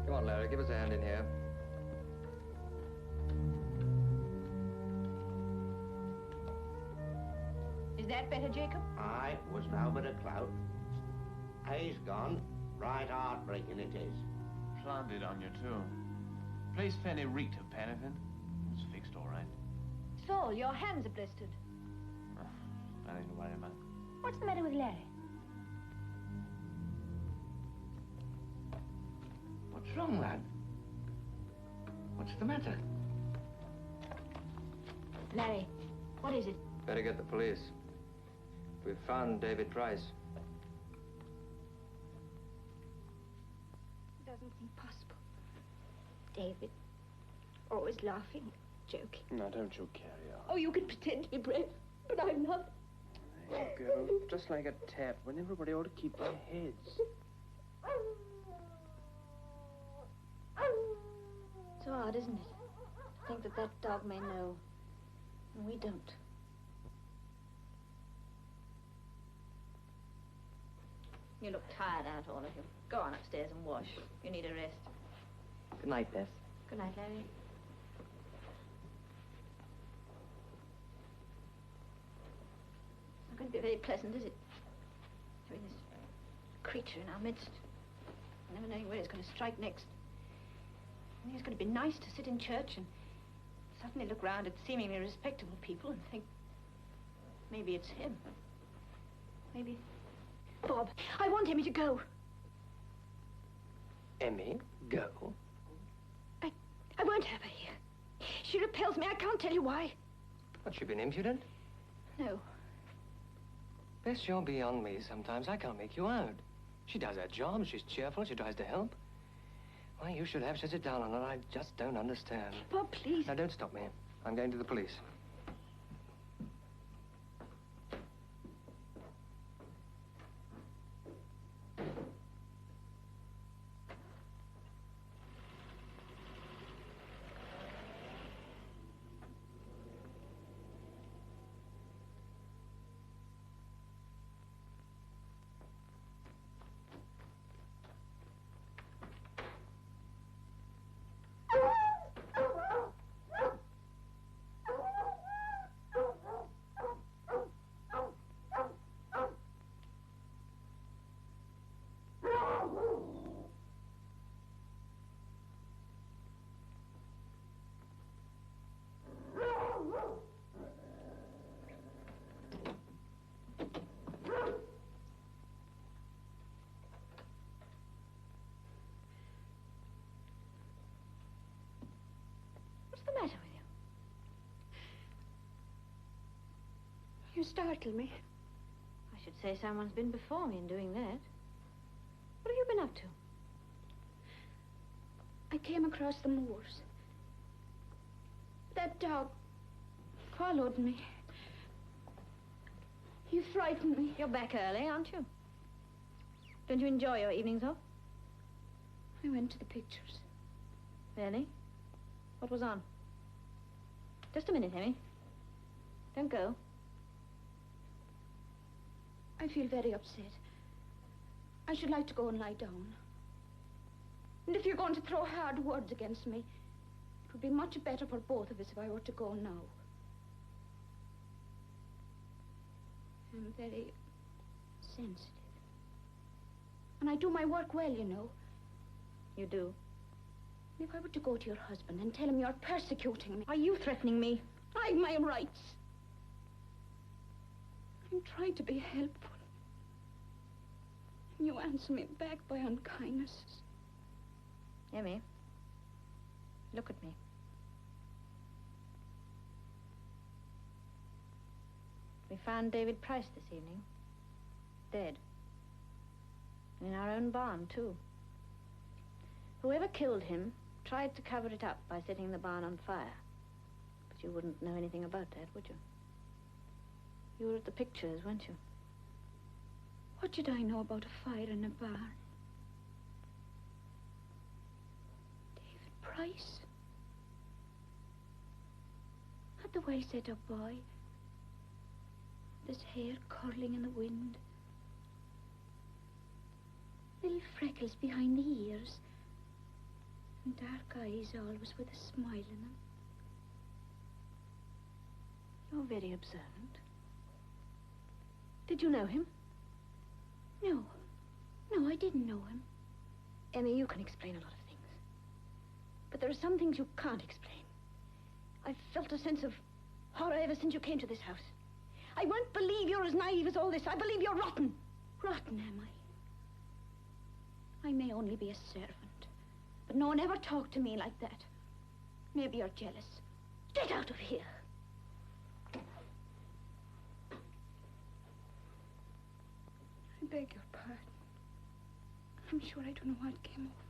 Come on, Larry, give us a hand in here. Is that better, Jacob? Aye, it was now but a cloud. He's gone. Right heartbreaking it is. Planted on you, too. Place fairly reeked of paraffin. It's fixed all right. Saul, your hands are blistered. Nothing to worry about. What's the matter with Larry? What's wrong, lad? What's the matter? Larry, what is it? Better get the police. We've found David Price. It doesn't seem possible. David, always laughing, joking. Now, don't you carry on. Oh, you can pretend to be brave, but I'm not. There you go. Just like a tap when everybody ought to keep their heads. So odd, isn't it? To think that that dog may know, and we don't. You look tired out, all of you. Go on upstairs and wash. You need a rest. Good night, Bess. Good night, Larry. It's not going to be very pleasant, is it? Having this creature in our midst. Never knowing where it's going to strike next. I think it's going to be nice to sit in church and suddenly look round at seemingly respectable people and think, maybe it's him. Maybe... Bob, I want Emmy to go. Emmy, go? I won't have her here. She repels me. I can't tell you why. What, she been impudent? No. Bess, you're beyond me sometimes. I can't make you out. She does her job. She's cheerful. She tries to help. Why you should have such a down on her, I just don't understand. Bob, please. Now, don't stop me. I'm going to the police. What's the matter with you? You startled me. I should say someone's been before me in doing that. What have you been up to? I came across the moors. That dog followed me. He frightened me. You're back early, aren't you? Don't you enjoy your evenings off? I went to the pictures. Really? What was on? Just a minute, Emmy. Don't go. I feel very upset. I should like to go and lie down. And if you're going to throw hard words against me, it would be much better for both of us if I were to go now. I'm very sensitive. And I do my work well, you know. You do? And if I were to go to your husband and tell him you're persecuting me... Are you threatening me? I've my rights. I'm trying to be helpful. And you answer me back by unkindnesses. Emmy, look at me. We found David Price this evening. Dead. In our own barn, too. Whoever killed him tried to cover it up by setting the barn on fire. But you wouldn't know anything about that, would you? You were at the pictures, weren't you? What did I know about a fire in a barn? David Price? Not the well-set-up boy. His hair curling in the wind. Little freckles behind the ears. And dark eyes always with a smile in them. You're very observant. Did you know him? No. No, I didn't know him. Emmy, you can explain a lot of things. But there are some things you can't explain. I've felt a sense of horror ever since you came to this house. I won't believe you're as naive as all this. I believe you're rotten. Rotten, am I? I may only be a servant, but no one ever talked to me like that. Maybe you're jealous. Get out of here. I beg your pardon. I'm sure I don't know what came over.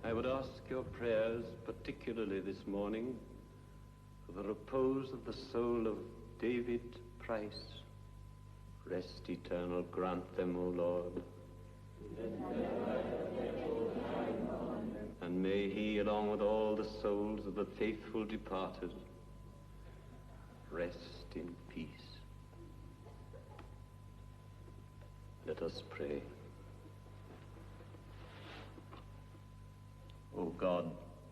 I would ask your prayers, particularly this morning, for the repose of the soul of David Price. Rest eternal grant them, O Lord. And may he, along with all the souls of the faithful departed, rest in peace. Let us pray. O God,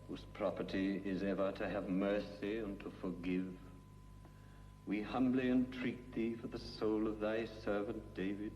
whose property is ever to have mercy and to forgive, we humbly entreat thee for the soul of thy servant David.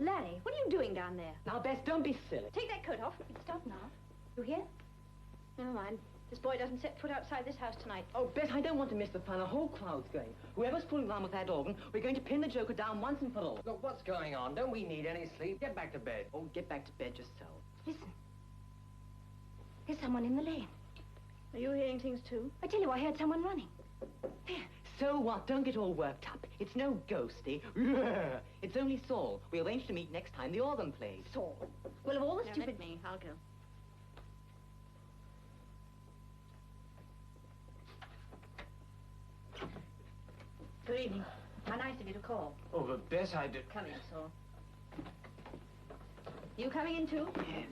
Larry, what are you doing down there? Now, Bess, don't be silly. Take that coat off. You can stop now. You hear? Never mind. This boy doesn't set foot outside this house tonight. Oh, Bess, I don't want to miss the fun. A whole crowd's going. Whoever's fooling around with that organ, we're going to pin the joker down once and for all. Look, what's going on? Don't we need any sleep? Get back to bed. Oh, get back to bed yourself. Listen. There's someone in the lane. Are you hearing things too? I tell you, I heard someone running. There. So what? Don't get all worked up. It's no ghosty. It's only Saul. We arranged to meet next time the organ plays. Saul? Well, of all the Now, stupid... let me. I'll go. Good evening. How nice of you to call. Oh, but Bess, I did... Come in, Saul. You coming in too?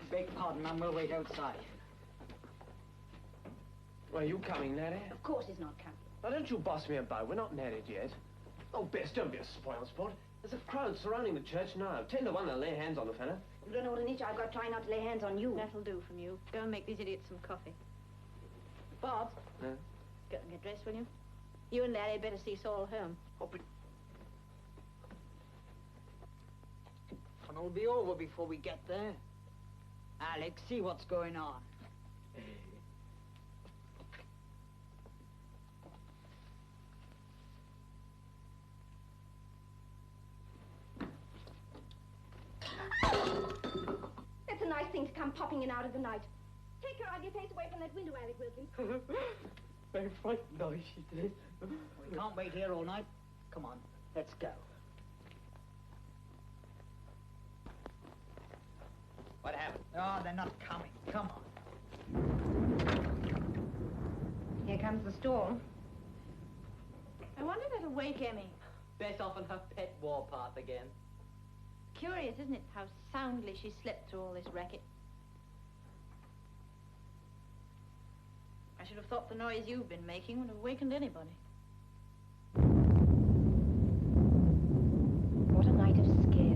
Beg pardon, Mum. We'll wait outside. Well, are you coming, Larry? Of course he's not coming. Now, don't you boss me about. We're not married yet. Oh, Bess, don't be a spoil sport. There's a crowd surrounding the church now. 10 to 1 they'll lay hands on the fella. You don't know what an itch I've got trying not to lay hands on you. That'll do from you. Go and make these idiots some coffee. Bob. Huh? Go and get dressed, will you? You and Larry better see Saul home. Oh, but... Fun'll be over before we get there. Alex, see what's going on. It's a nice thing to come popping in out of the night. Take your ugly face away from that window, Alec Wilkins. Very frightened, no, she did. We can't wait here all night. Come on, let's go. What happened? Oh, they're not coming. Come on. Here comes the storm. I wonder if that'll wake Emmy. Bess off on her pet warpath again. Curious, isn't it, how soundly she slept through all this racket? I should have thought the noise you've been making would have wakened anybody. What a night of scares.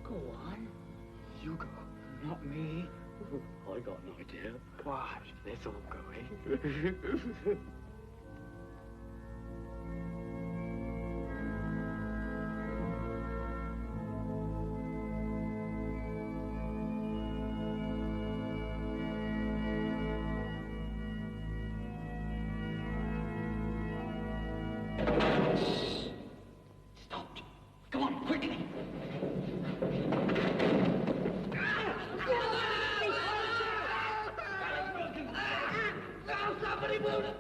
Go on. You go. Not me. I got an idea. Watch, let's all go, eh? Stopped. Come on, quickly. Somebody move it!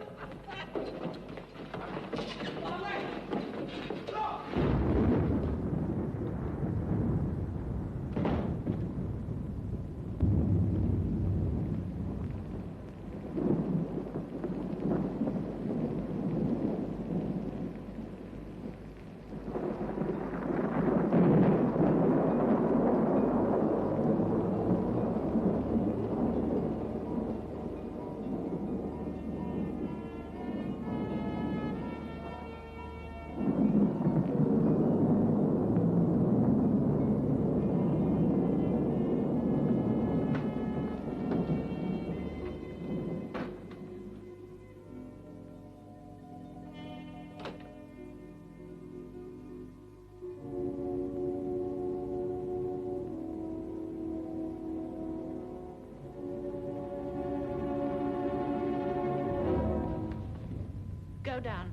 go down.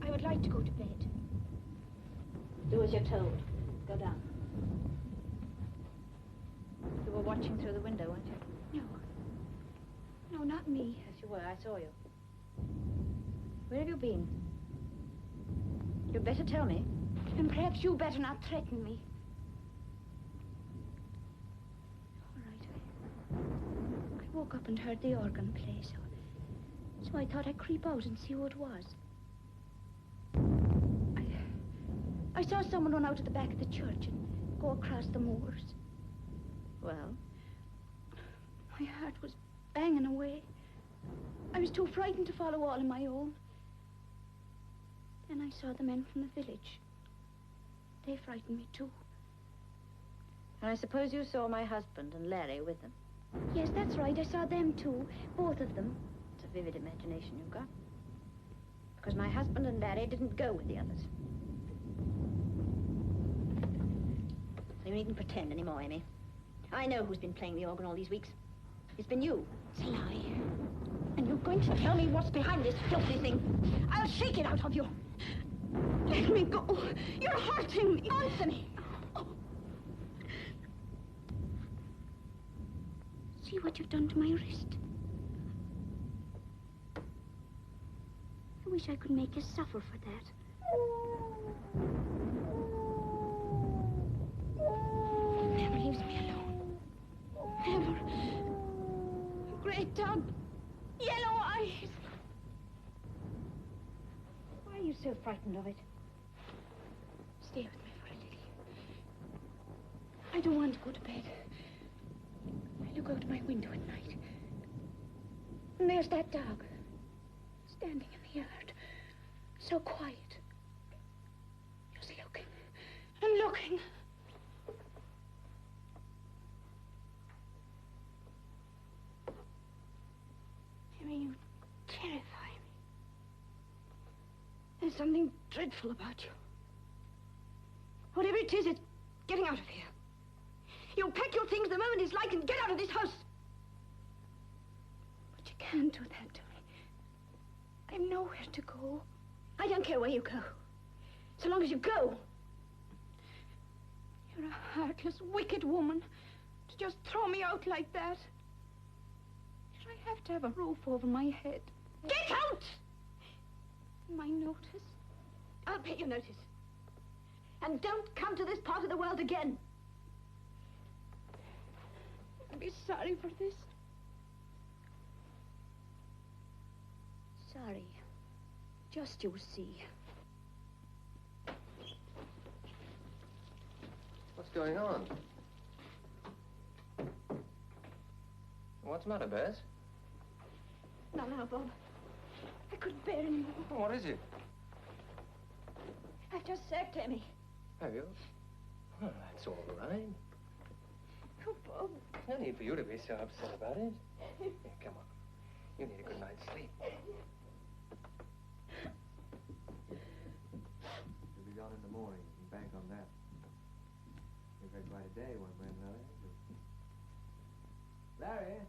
I would like to go to bed. Do as you're told. Go down. You were watching through the window, weren't you? No. No, not me. Yes, you were. I saw you. Where have you been? You'd better tell me. And perhaps you better not threaten me. All right. I woke up and heard the organ play, so I thought I'd creep out and see who it was. I saw someone run out at the back of the church and go across the moors. Well? My heart was banging away. I was too frightened to follow all on my own. Then I saw the men from the village. They frightened me too. And I suppose you saw my husband and Larry with them. Yes, that's right. I saw them too. Both of them. It's a vivid imagination you've got. Because my husband and Larry didn't go with the others. So you needn't pretend anymore, Amy. I know who's been playing the organ all these weeks. It's been you. It's a lie. And you're going to tell me what's behind this filthy thing. I'll shake it out of you. Let me go. You're hurting me. Answer me. See what you've done to my wrist. I wish I could make you suffer for that. Never leaves me alone. Never. Great dog. Yellow eyes. Why are you so frightened of it? Stay with me for a little. I don't want to go to bed. I look out my window at night. And there's that dog. Standing in the yard. So quiet. Just looking. And looking. Amy, you terrify me. There's something dreadful about you. Whatever it is, it's getting out of here. You pack your things the moment it's light and get out of this house. But you can't do that to me. I've nowhere to go. I don't care where you go. So long as you go. You're a heartless, wicked woman to just throw me out like that. Should I have to have a roof over my head? Get out! My notice? I'll pay your notice. And don't come to this part of the world again. I'll be sorry for this. Sorry. Just you see. What's going on? What's the matter, Bess? No, Bob. I couldn't bear anymore. Oh, what is it? I've just sacked Emmy. Have you? Well, that's all right. Oh, Bob. No need for you to be so upset about it. Here, come on. You need a good night's sleep. You'll be gone in the morning. You can bank on that. We've had quite a day, one way or another. Larry,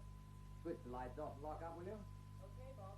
switch the lights off and lock up, will you? Okay, Bob.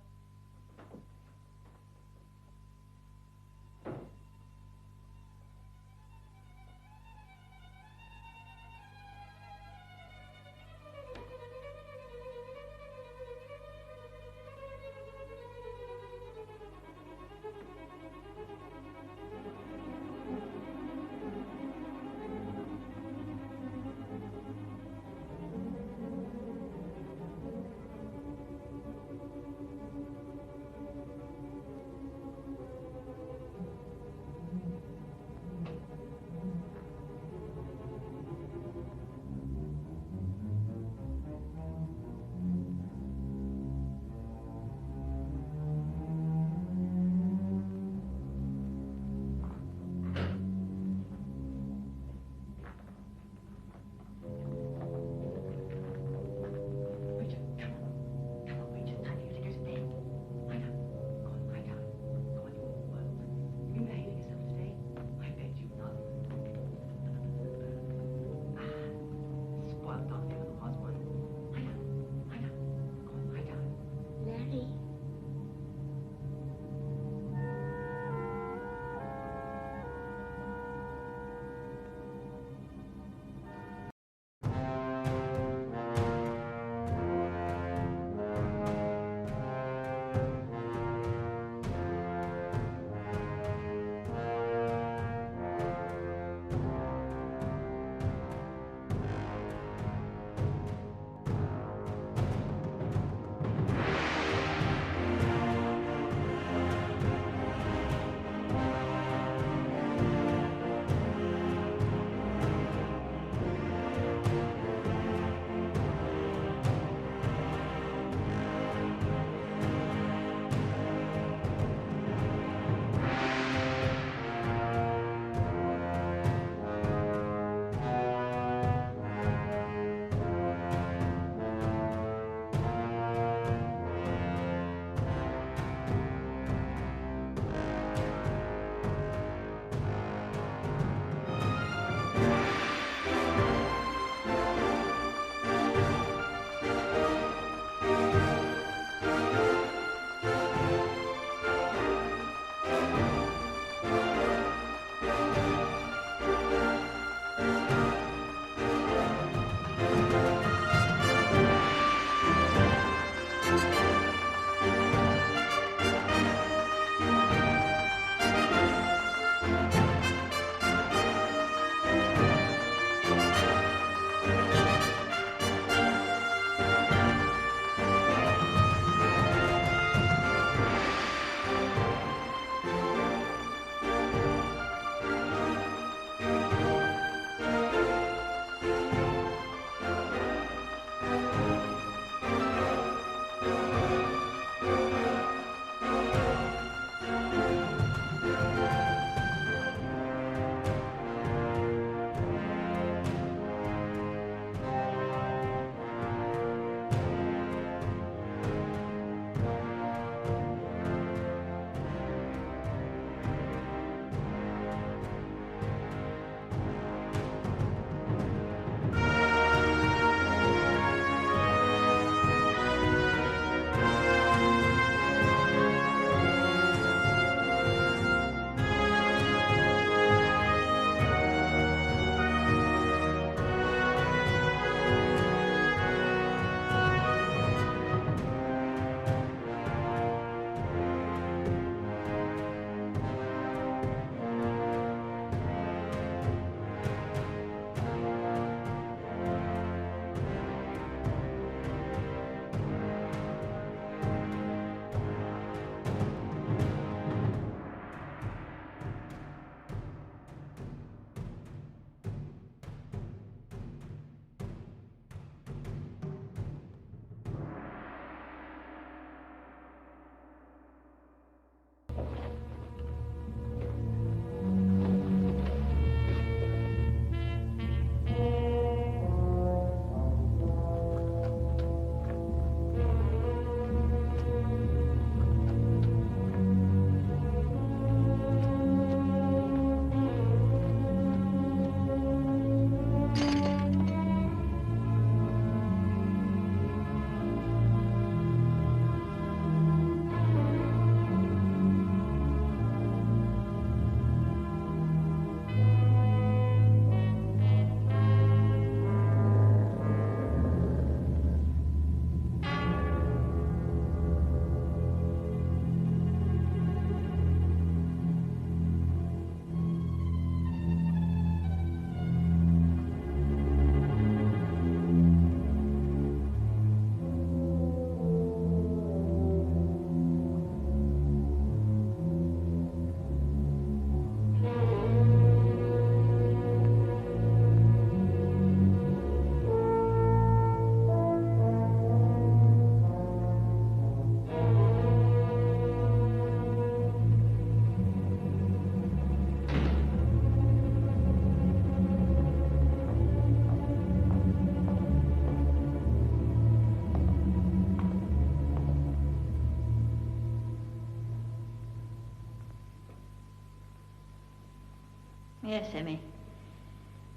Yes, Emmy.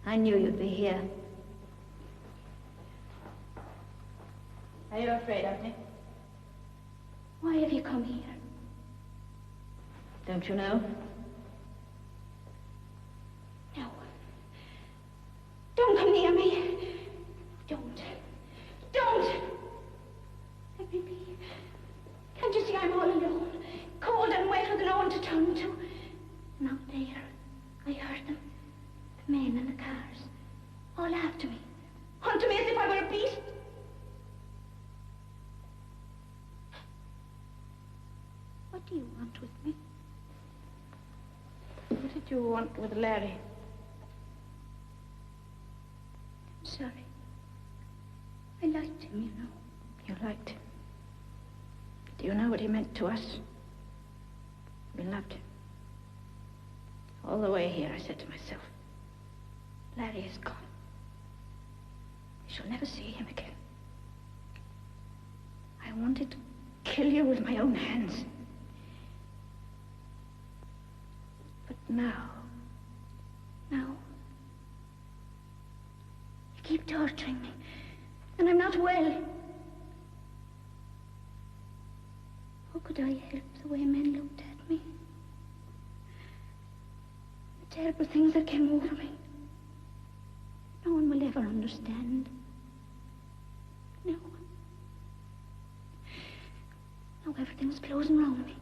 I knew you'd be here. Are you afraid of me? Why have you come here? Don't you know? No. Don't come near me. Don't. Don't! Let me be. Can't you see I'm all alone? Cold and wet with no one to turn to. And out there, I heard them. The men in the cars. All after me. Hunting me as if I were a beast. What do you want with me? What did you want with Larry? I'm sorry. I liked him, you know. You liked him. Do you know what he meant to us? We loved him. All the way here, I said to myself, Larry is gone. I shall never see him again. I wanted to kill you with my own hands. But now, you keep torturing me, and I'm not well. How could I help the way men looked at me? The terrible things that came over me. No one will ever understand. No. Now everything's closing around me.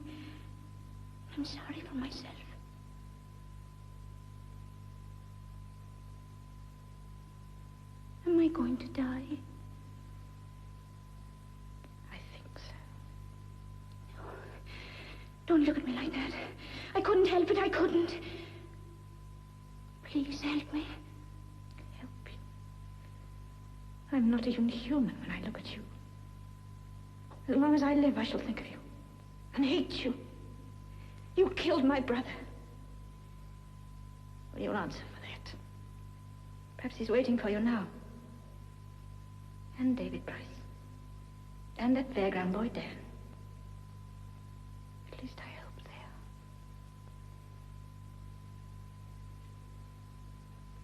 I'm sorry for myself. Am I going to die? I think so. No. Don't look at me like that. I couldn't help it. I couldn't. Please help me. Help you? I'm not even human when I look at you. As long as I live, I shall think of you and hate you. You killed my brother. Well, you'll answer for that. Perhaps he's waiting for you now. And David Price. And that fairground boy, Dan. At least I hope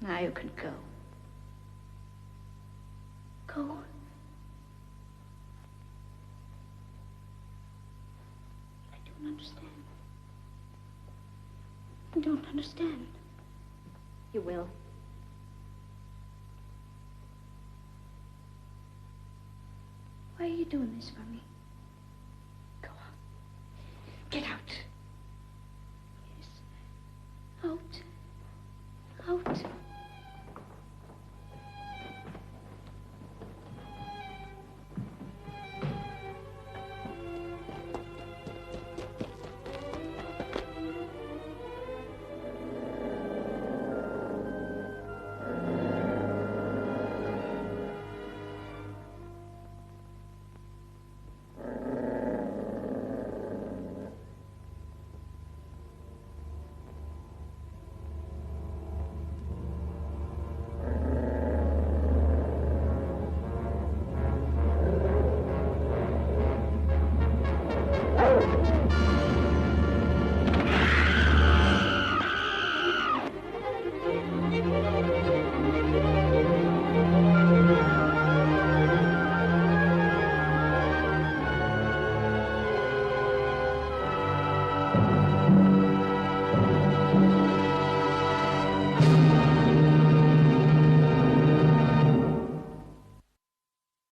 they are. Now you can go. Go? I don't understand. I don't understand. You will. Why are you doing this for me? Go on. Get out. Yes. Out. Out.